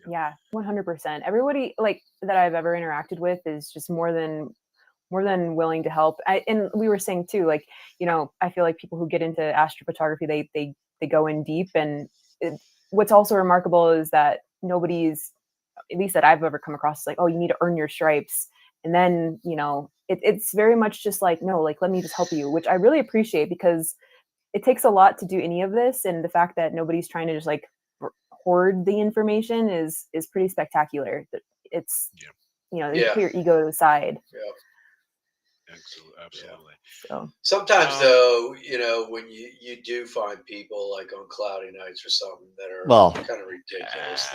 Yeah, 100%. Everybody like that I've ever interacted with is just more than willing to help. And we were saying too, like, I feel like people who get into astrophotography, they go in deep. And what's also remarkable is that nobody's, at least that I've ever come across, is like, oh, you need to earn your stripes. And then, it's very much just like, no, like, let me just help you, which I really appreciate because it takes a lot to do any of this. And the fact that nobody's trying to just like hoard the information is pretty spectacular. It's, you put your ego to the side. Yeah. Absolutely. So Sometimes though, when you do find people like on cloudy nights or something that are kind of ridiculous.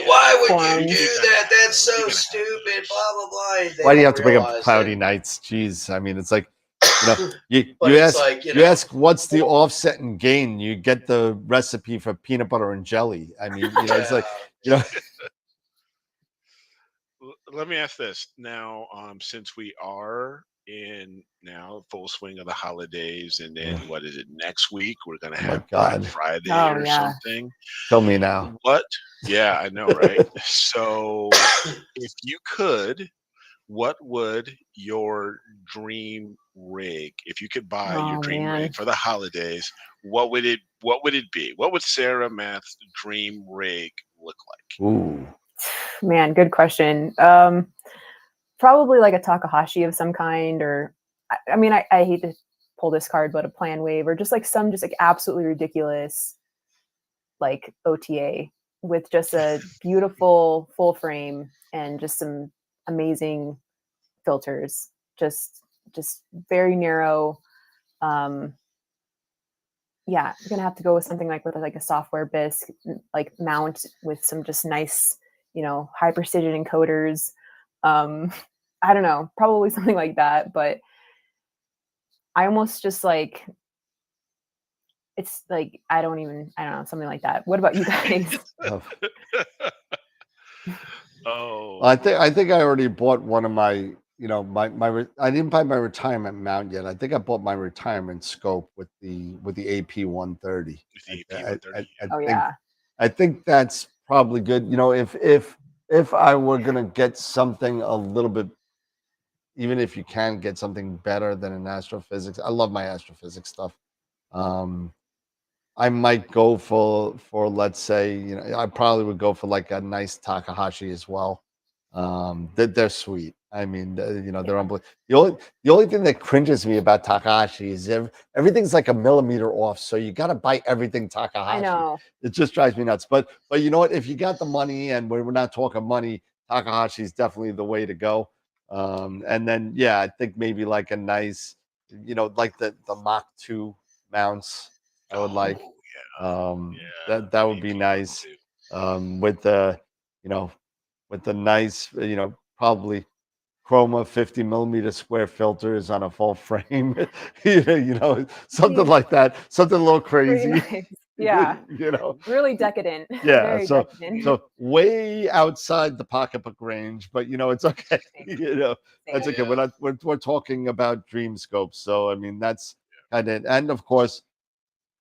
Why would you do that? That's so stupid. Blah blah blah. Why do you have to bring up cloudy nights? Jeez, I mean, it's like you ask what's the offset and gain. You get the recipe for peanut butter and jelly. I mean, it's like Let me ask this now, since we are in now full swing of the holidays, and then what is it next week? We're gonna have Black Friday or something. Tell me now. What? Yeah, I know, right? So, if you could, what would your dream rig? If you could buy your dream rig for the holidays, what would it be? What would Sarah Math's dream rig look like? Ooh. Man, good question. Probably like a Takahashi of some kind, or I mean, I hate to pull this card, but a Plan Wave, or just like some just like absolutely ridiculous like OTA with just a beautiful full frame and just some amazing filters. Just very narrow. yeah, I'm gonna have to go with something like with like a software bisque like mount with some just nice, high precision encoders. I don't know, probably something like that. But I almost just like it's like I don't know, something like that. What about you guys? Oh. Oh, I think I already bought one of my, I didn't buy my retirement mount yet. I think I bought my retirement scope with the AP130. with the I, AP130. Oh think yeah. I think that's probably good. If I were gonna get something a little bit, even if you can get something better than an astrophysics, I love my astrophysics stuff. I might go for let's say, I probably would go for like a nice Takahashi as well. They're sweet. I mean, they're Yeah. unbelievable. The only thing that cringes me about Takahashi is everything's like a millimeter off, so you got to buy everything Takahashi. I know. It just drives me nuts. But you know what? If you got the money, and we're not talking money, Takahashi is definitely the way to go. And then I think maybe like a nice, like the Mach 2 mounts. I would like. That would be nice. With the, with the nice, probably chroma 50 millimeter square filters on a full frame, something See, like that, something a little pretty crazy, nice. Yeah. Yeah, Really decadent. yeah. Very So decadent. way outside the pocketbook range, but it's okay. That's okay. Yeah. We're talking about dream scopes, so I mean that's kind of, and of course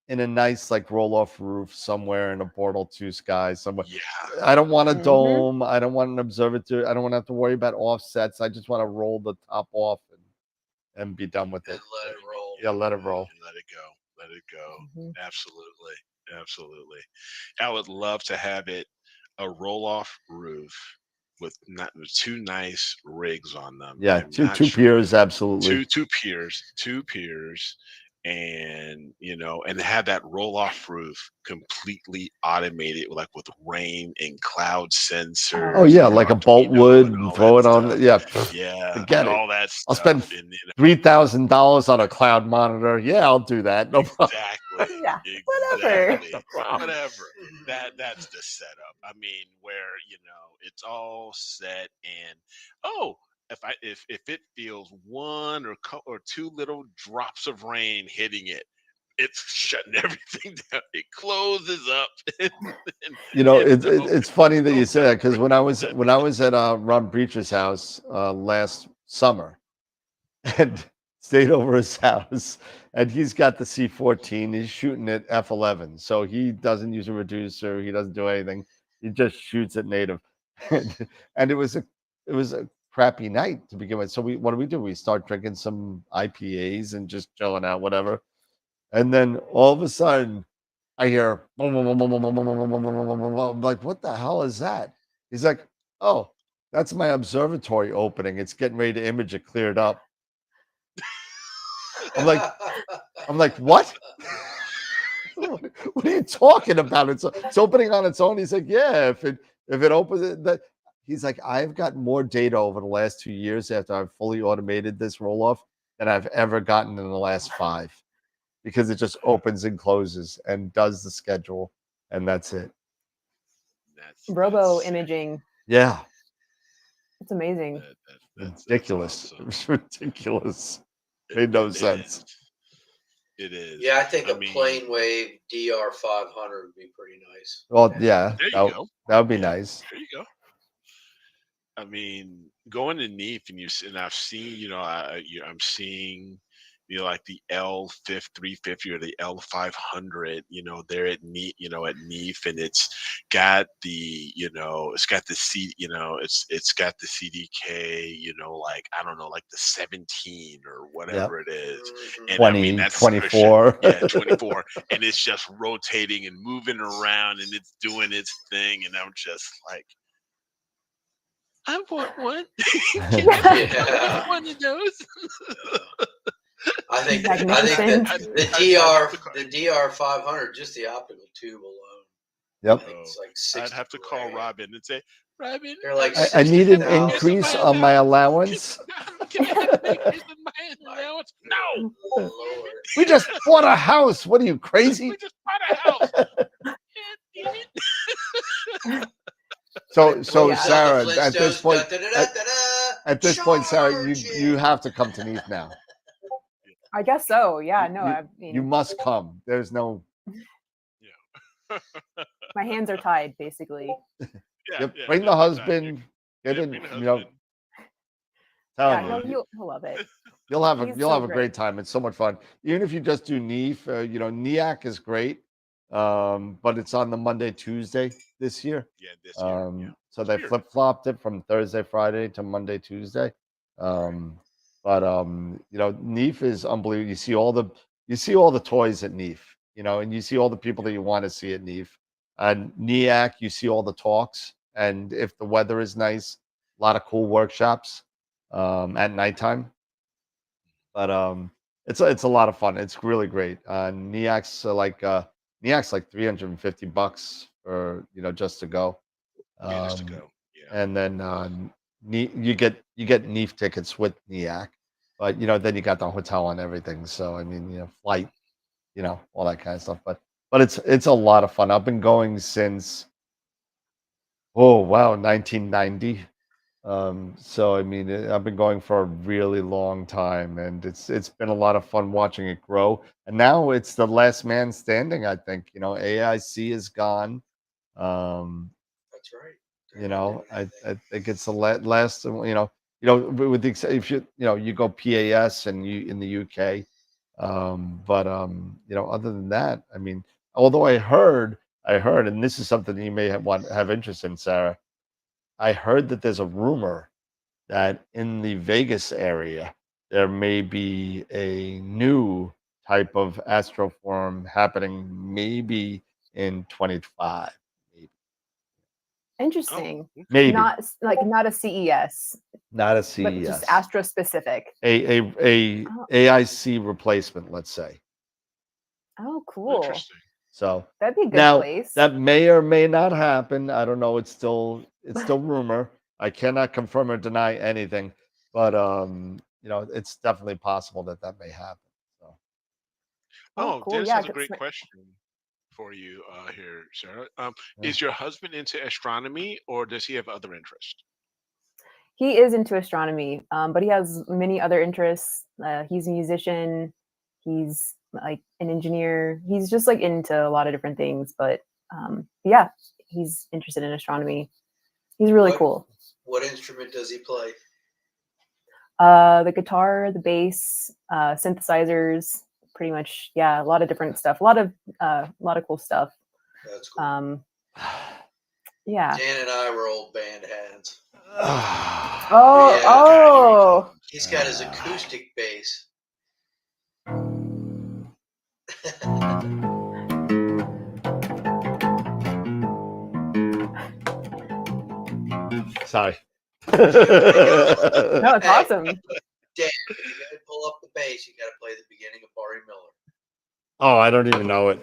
in a nice like roll off roof somewhere in a Portal 2 sky somewhere. Yeah. I don't want a Mhm. dome. I don't want an observatory. I don't want to have to worry about offsets. I just want to roll the top off and be done with it. And let it roll. Yeah, let it roll. Let it go. Let it go. Mhm. Absolutely. Absolutely. I would love to have it a roll off roof with two nice rigs on them. Yeah, I'm two not two sure. piers, absolutely. Two piers, and and have that roll off roof completely automated, like with rain and cloud sensors. Oh yeah, and like a Arduino bolt wood and and all throw that it on. stuff. Yeah, Yeah, forget it. all that I'll stuff. spend And $3,000 on a cloud monitor. Yeah, I'll do that. No problem. exactly, Yeah. Whatever. exactly, whatever. That's the setup. I mean, where it's all set, and if it feels one or two little drops of rain hitting it, it's shutting everything down. It closes up. It's funny that you say that, because when I was that's at Ron Breacher's house last summer and stayed over his house, and he's got the C14. He's shooting at F11, so he doesn't use a reducer. He doesn't do anything. He just shoots at native, and it was a crappy night to begin with. So what do? We start drinking some IPAs and just chilling out, whatever. And then all of a sudden, I hear boom, boom, boom, boom, boom, boom, boom, boom, boom, boom, boom, boom, boom. I'm like, what the hell is that? He's like, oh, that's my observatory opening. It's getting ready to image it cleared up. I'm like, what? What are you talking about? It's opening on its own. He's like, yeah, if it opens it, that he's like, I've got more data over the last 2 years after I've fully automated this roll off than I've ever gotten in the last 5, because it just opens and closes and does the schedule, and that's it. Robo imaging. Yeah. It's amazing. That's Ridiculous. awesome. It was ridiculous. Made no sense. It is. Yeah, I think a plane wave DR500 would be pretty nice. Well, yeah, There you go. that would be nice. There you go. I mean, going to NEAF and I've seen, I'm seeing, like the L350 or the L500, there at NEAF, and it's got the, it's got the it's got the CDK, like, I don't know, like the 17 or whatever it is. And 20, I mean, that's 24. Yeah, 24. And it's just rotating and moving around, and it's doing its thing. And I'm just like, I want one. Can I one of those? I think Magnificent. the DR500, just the optical tube alone. Yep. It's like I'd have to call $60,000. Robin and say, Robin, They're like I need an 60,000. increase on my allowance. Can I have an increase in my allowance? No. Lord. We just bought a house. What are you, crazy? We just bought a house. So Yeah. Sarah, The at this Flintstones, point, da-da-da-da-da-da, at this point, Sarah, charge you it. have to come to Neath now. I guess so. Yeah. No, You, I mean, you must come. There's no. my hands are tied, basically. Yep, bring the husband. Get in. Bring the You know, husband. telling Yeah, no, you, he'll love it. you'll have He's you'll so have a great great. time. It's so much fun. Even if you just do Neath, NEAC is great. But it's on the Monday, Tuesday this year. Yeah, this year. Yeah. So they Weird. flip-flopped it from Thursday, Friday to Monday, Tuesday. But Neef is unbelievable. You see all the toys at Neef, and you see all the people that you want to see at Neef. And NEAC, you see all the talks, and if the weather is nice, a lot of cool workshops at nighttime. But it's a lot of fun. It's really great. NEAC's like $350 for just to go. Yeah, just to go. Yeah. And then you get NEAF tickets with NEAC, but then you got the hotel and everything. So I mean, flight, all that kind of stuff. But it's a lot of fun. I've been going since 1990. So I mean, I've been going for a really long time, and it's been a lot of fun watching it grow. And now it's the last man standing. I think AIC is gone. That's right. I think it's the last. With the if you go PAS and you in the UK, but other than that, I mean, although I heard, and this is something you may have interest in, Sarah. I heard that there's a rumor that in the Vegas area there may be a new type of astroform happening, maybe in 25. Interesting. Maybe Not a CES, not a but CES, just Astro specific. a Oh. AIC replacement, let's say. Oh, cool. Interesting. So That'd be a good now place. that may or may not happen. I don't know. It's still rumor. I cannot confirm or deny anything, but it's definitely possible that may happen. So. Oh, cool. Dennis Yeah, has a that's great my- question for you here, Sarah. Yeah. Is your husband into astronomy, or does he have other interests? He is into astronomy, but he has many other interests. He's a musician. He's like an engineer. He's just like into a lot of different things. But yeah, he's interested in astronomy. He's really cool. What instrument does he play? The guitar, the bass, synthesizers, pretty much. Yeah, a lot of different stuff. A lot of cool stuff. That's cool. Yeah. Dan and I were old band hands. Oh. He's got his acoustic bass. Sorry. No, it's awesome. Dan, you gotta pull up the bass. You gotta play the beginning of Barry Miller. Oh, I don't even know it.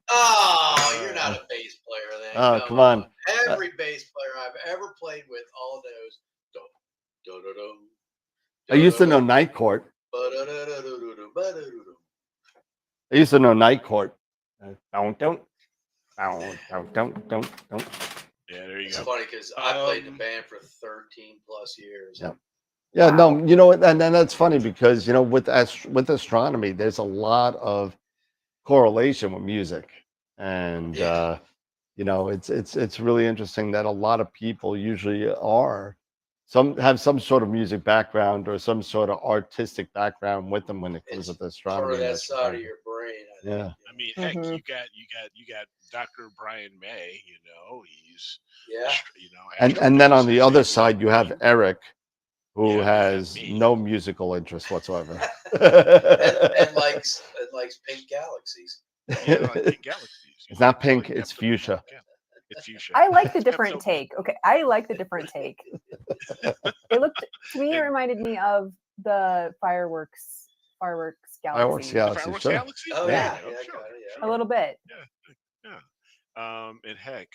Oh, you're not a bass player then. Oh, come on. Every bass player I've ever played with all knows. I used to know Night Court. I used to know Night Court. Don't. Yeah, there you It's go. funny because I played in the band for 13 plus years. Yeah. Yeah, no, you know what, and that's funny because with astronomy, there's a lot of correlation with music, and it's really interesting that a lot of people usually have some sort of music background or some sort of artistic background with them when it comes to astronomy. Part of and that side of astronomy. your brain. Yeah. I mean, heck, you got Dr. Brian May. He's and then on the other side you have Eric, who Yeah, has no musical interest whatsoever. and likes pink galaxies. Yeah, like pink galaxies. It's not pink, it's fuchsia. It's fuchsia. I like the different take. Okay, I like the different take. It looked to me. It reminded me of the fireworks galaxy. Fireworks galaxy, Fireworks sure. galaxy? Oh Yeah. yeah, Sure. A little bit. Yeah. And heck,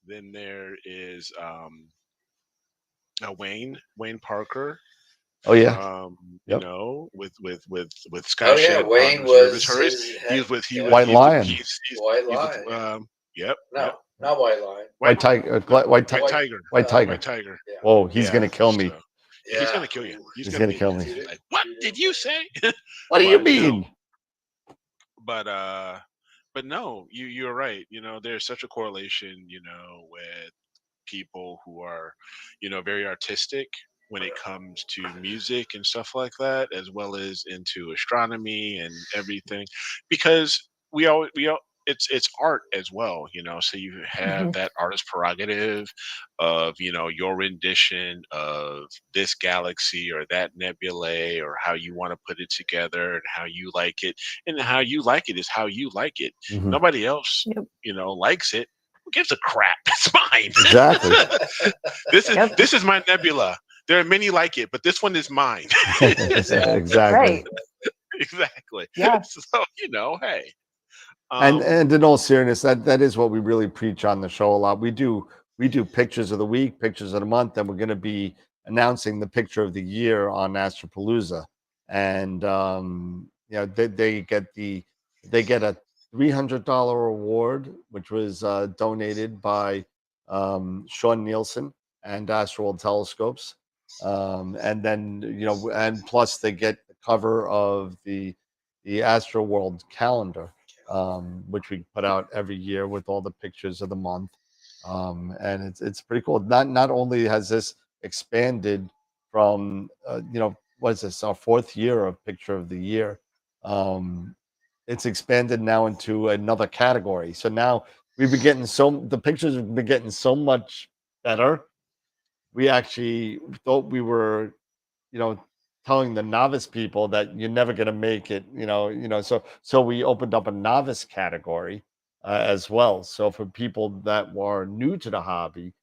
Then there is Wayne Parker. Oh yeah. You Yep. know, with Scott Oh yeah, Shed on Wayne Reserve was is hers. his He was with White Lion. White he's with Lion. Yeah. yep. No, not White Lion. White Tiger. No, White Tiger. White- Tiger. White Tiger. White Tiger. Yeah. Whoa, he's Yeah, gonna kill me. so- he's gonna kill you. He's gonna kill me. Like, what did you say? What do you But, mean? But no, you're right. You know, there's such a correlation, you know, with people who are, you know, very artistic when it comes to music and stuff like that, as well as into astronomy and everything, because we all it's art as well, you know. So you have that artist prerogative of, you know, your rendition of this galaxy or that nebulae, or how you want to put it together and how you like it, and how you like it is how you like it. Mhm. Nobody else, Yep. you know, likes it. Who gives a crap? It's mine. Exactly. This is my nebula. There are many like it, but this one is mine. Exactly. Right. Exactly. Yeah. So, you know, hey. And in all seriousness, that is what we really preach on the show a lot. We do pictures of the week, pictures of the month, and we're going to be announcing the picture of the year on Astropalooza. And you know, they get a $300 award, which was donated by Sean Nielsen and AstroWorld Telescopes. And then, you know, and plus they get the cover of the AstroWorld calendar, which we put out every year with all the pictures of the month. And it's pretty cool. Not only has this expanded from you know, what is this, our 4th year of picture of the year, it's expanded now into another category. So now we've been getting the pictures have been getting so much better. We actually thought we were, you know, telling the novice people that you're never going to make it, you know. So we opened up a novice category as well. So for people that were new to the hobby,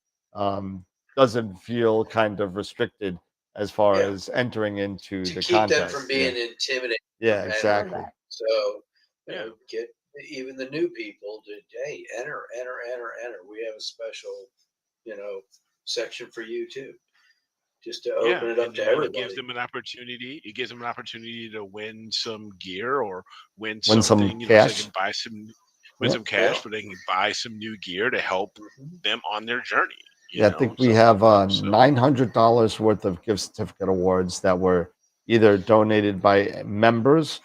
doesn't feel kind of restricted as far Yeah. as entering into To the keep them contest. from being intimidated. Yeah, from exactly. entering. So, you know, get even the new people to, hey, enter. We have a special, you know, section for you too, just to open it up and to then everybody. It gives them an opportunity. It gives them an opportunity to win some gear or win Win some something. You know, so they cash. can buy some cash, but they can buy some new gear to help them on their journey. Yeah, I think we have $900 worth of gift certificate awards that were either donated by members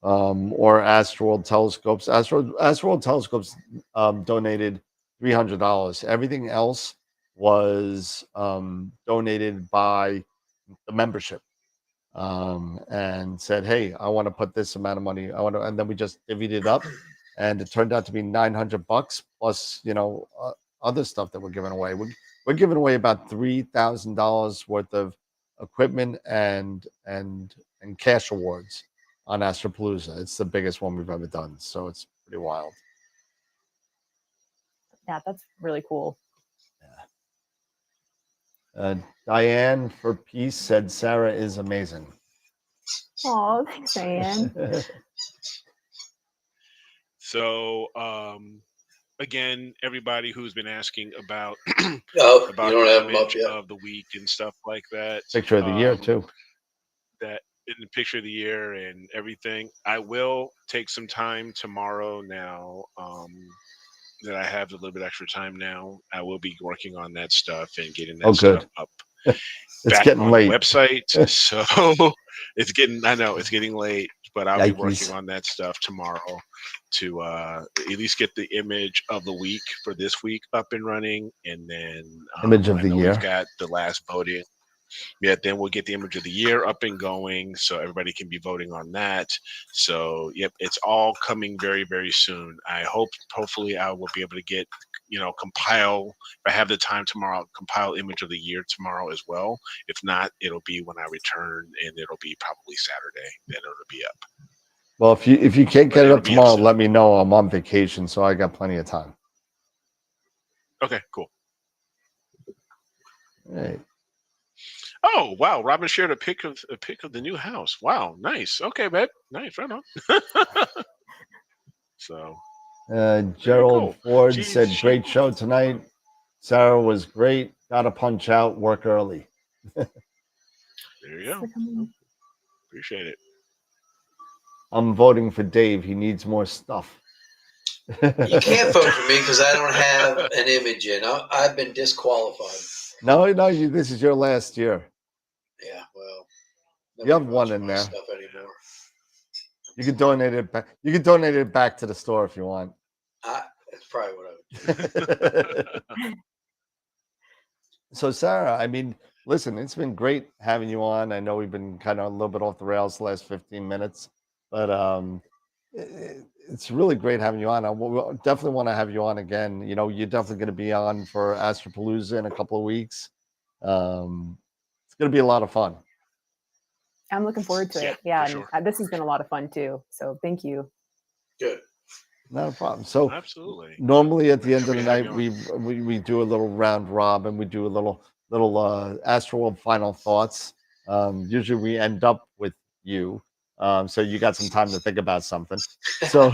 or AstroWorld Telescopes. AstroWorld Telescopes donated $300. Everything else was donated by the membership, and said, "Hey, I want to put this amount of money. I want to," and then we just divvied it up, and it turned out to be $900 plus, you know, other stuff that we're giving away. We're giving away about $3,000 worth of equipment and cash awards on Astropalooza. It's the biggest one we've ever done, so it's pretty wild. Yeah, that's really cool. Diane for Peace said Sarah is amazing. Oh, thanks, Diane. So again, everybody who's been asking about about the image of the week and stuff like that, picture of the year too, that in the picture of the year and everything, I will take some time tomorrow now, that I have a little bit extra time now. I will be working on that stuff and getting that stuff up. It's getting late. The website. So I know it's getting late, but I'll be working on that stuff tomorrow to at least get the image of the week for this week up and running, and then image of the year. We've got the last voting. Yeah, then we'll get the image of the year up and going, so everybody can be voting on that. So, yep, it's all coming very, very soon. Hopefully, I will be able to get, you know, compile. If I have the time tomorrow, I'll compile image of the year tomorrow as well. If not, it'll be when I return, and it'll be probably Saturday. Then it'll be up. Well, if you can't get it up tomorrow, let me know. I'm on vacation, so I got plenty of time. Okay, cool. All right. Oh wow! Robin shared a pic of the new house. Wow, nice. Okay, babe, nice, right on. So, Gerald Ford said, "Great show tonight. Sarah was great. Got to punch out, work early. There you go. Appreciate it. I'm voting for Dave. He needs more stuff. You can't vote for me because I don't have an image in. I've been disqualified. No, this is your last year. Yeah, well, You have one in there. Stuff anymore. You can donate it back. You can donate it back to the store if you want. That's probably what I would do. So, Sarah, I mean, listen, it's been great having you on. I know we've been kind of a little bit off the rails the last 15 minutes, but it's really great having you on. We'll definitely want to have you on again. You know, you're definitely going to be on for Astropalooza in a couple of weeks. It's going to be a lot of fun. I'm looking forward to it. Yeah, and sure. this has been a lot of fun too. So thank you. Good. Not a problem. So absolutely. Normally at the end of the night, we do a little round robin. We do a little AstroWorld final thoughts. Usually we end up with you, so you got some time to think about something. So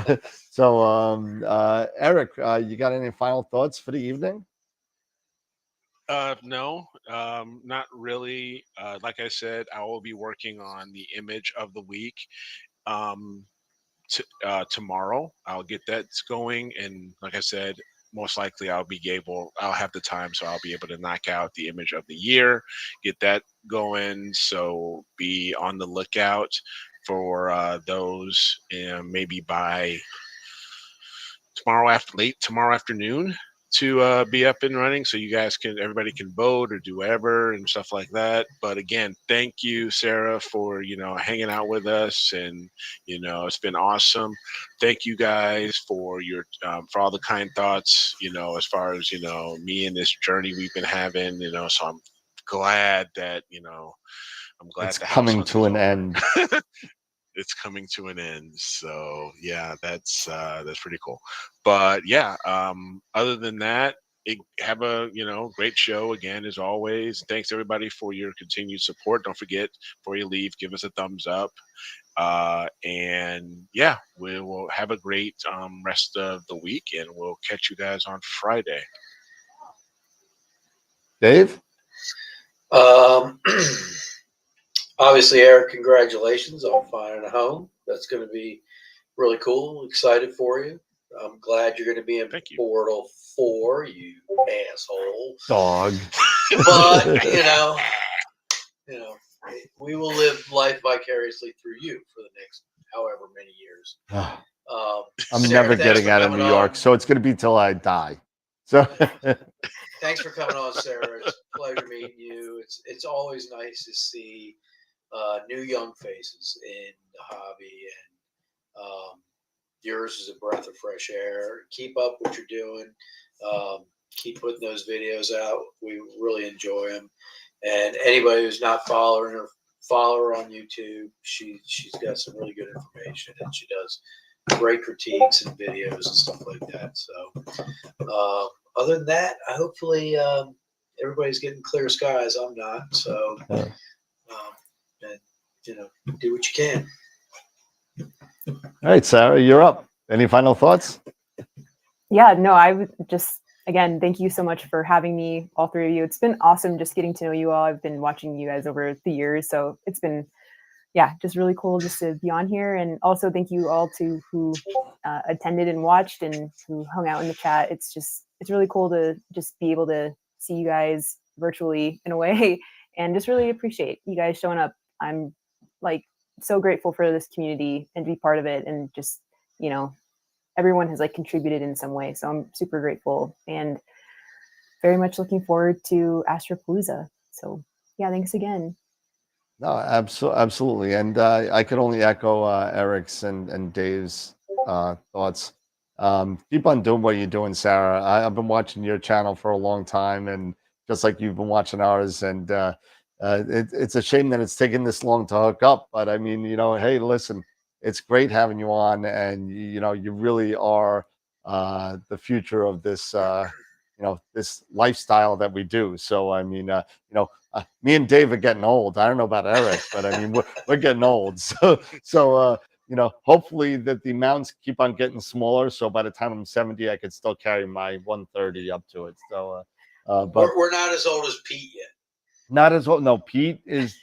Eric, you got any final thoughts for the evening? No, not really. Like I said, I will be working on the image of the week. Tomorrow I'll get that going, and like I said, most likely I'll have the time, so I'll be able to knock out the image of the year, get that going. So be on the lookout for those, maybe by late tomorrow afternoon, to be up and running, so everybody can vote or do whatever and stuff like that. But again, thank you, Sarah, for hanging out with us, and it's been awesome. Thank you guys for your for all the kind thoughts, as far as me and this journey we've been having. So I'm glad that I'm glad it's the coming to an end. It's coming to an end. So yeah, that's pretty cool. But yeah, other than that, have a great show again as always. Thanks everybody for your continued support. Don't forget, before you leave, give us a thumbs up. And yeah, we will have a great rest of the week, and we'll catch you guys on Friday. Dave? Obviously, Eric, congratulations on finding a home. That's going to be really cool. Excited for you. I'm glad you're going to be in Portal 4, you asshole. Dog. But, we will live life vicariously through you for the next however many years. I'm Sarah, never getting out of New York, so it's going to be till I die. So thanks for coming on, Sarah. It's a pleasure meeting you. It's always nice to see new young faces in the hobby, and yours is a breath of fresh air. Keep up what you're doing. Keep putting those videos out. We really enjoy them. And anybody who's not following her, follow her on YouTube. She's got some really good information, and she does great critiques and videos and stuff like that. So other than that, hopefully everybody's getting clear skies. I'm not. So and do what you can. All right, Sarah, you're up. Any final thoughts? Yeah, no, I would just, again, thank you so much for having me, all three of you. It's been awesome just getting to know you all. I've been watching you guys over the years, so it's been, just really cool just to be on here. And also thank you all who attended and watched and who hung out in the chat. It's really cool to just be able to see you guys virtually in a way, and just really appreciate you guys showing up. I'm so grateful for this community and to be part of it, and just everyone has contributed in some way, so I'm super grateful and very much looking forward to Astropalooza. So yeah, thanks again. No, absolutely, and I could only echo Eric's and Dave's thoughts. Keep on doing what you're doing, Sarah. I've been watching your channel for a long time, and just like you've been watching ours, and it's a shame that it's taken this long to hook up. But I mean, hey, listen, it's great having you on, and you really are the future of this this lifestyle that we do. So I mean, me and Dave are getting old. I don't know about Eric, but I mean, we're getting old. So hopefully that the mounts keep on getting smaller, so by the time I'm 70 I could still carry my 130 up to it. So But we're not as old as Pete yet. not as old. No, Pete is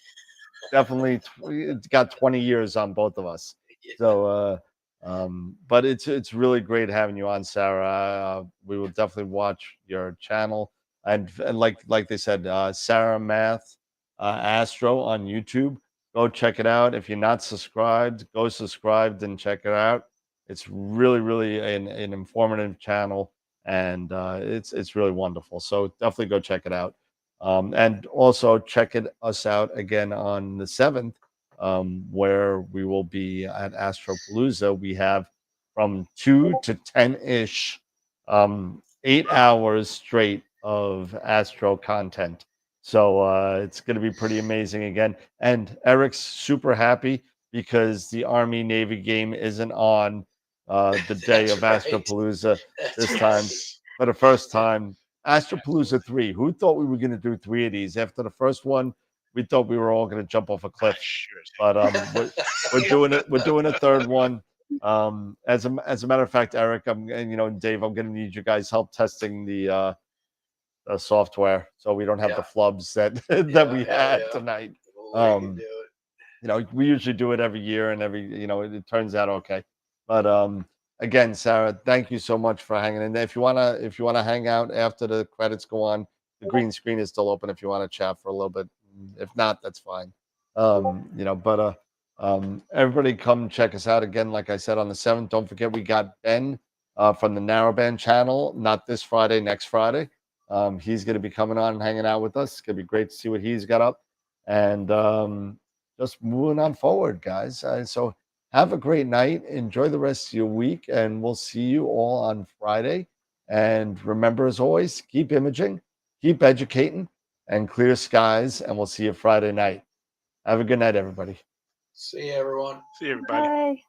definitely it's got 20 years on both of us. So, but it's really great having you on, Sarah. We will definitely watch your channel, and like they said, Sarah Math Astro on YouTube. Go check it out. If you're not subscribed, go subscribe and check it out. It's really an informative channel, and it's really wonderful. So definitely go check it out. And also check us out again on the 7th, where we will be at Astropalooza. We have from 2 to 10-ish, 8 hours straight of Astro content. So it's going to be pretty amazing again. And Eric's super happy because the Army Navy game isn't on the day of right. Astropalooza this That's time. right. For the first time, Astropalooza 3. Who thought we were going to do 3 of these? After the first one, we thought we were all going to jump off a cliff. Sure. But we're doing it. We're doing a third one. As a matter of fact, Eric, and Dave, I'm going to need you guys' help testing the software, so we don't have the flubs that we had tonight. Well, we can do it. We usually do it every year, and it turns out okay. But again, Sarah, thank you so much for hanging in there. If you wanna hang out after the credits go on, the green screen is still open if you want to chat for a little bit. If not, that's fine. Everybody come check us out again. Like I said, on the 7th, don't forget we got Ben from the Narrowband channel, not this Friday, next Friday. He's going to be coming on and hanging out with us. It's going to be great to see what he's got up. And just moving on forward, guys. So have a great night. Enjoy the rest of your week. And we'll see you all on Friday. And remember, as always, keep imaging, keep educating, and clear skies. And we'll see you Friday night. Have a good night, everybody. See you, everyone. See you, everybody. Bye.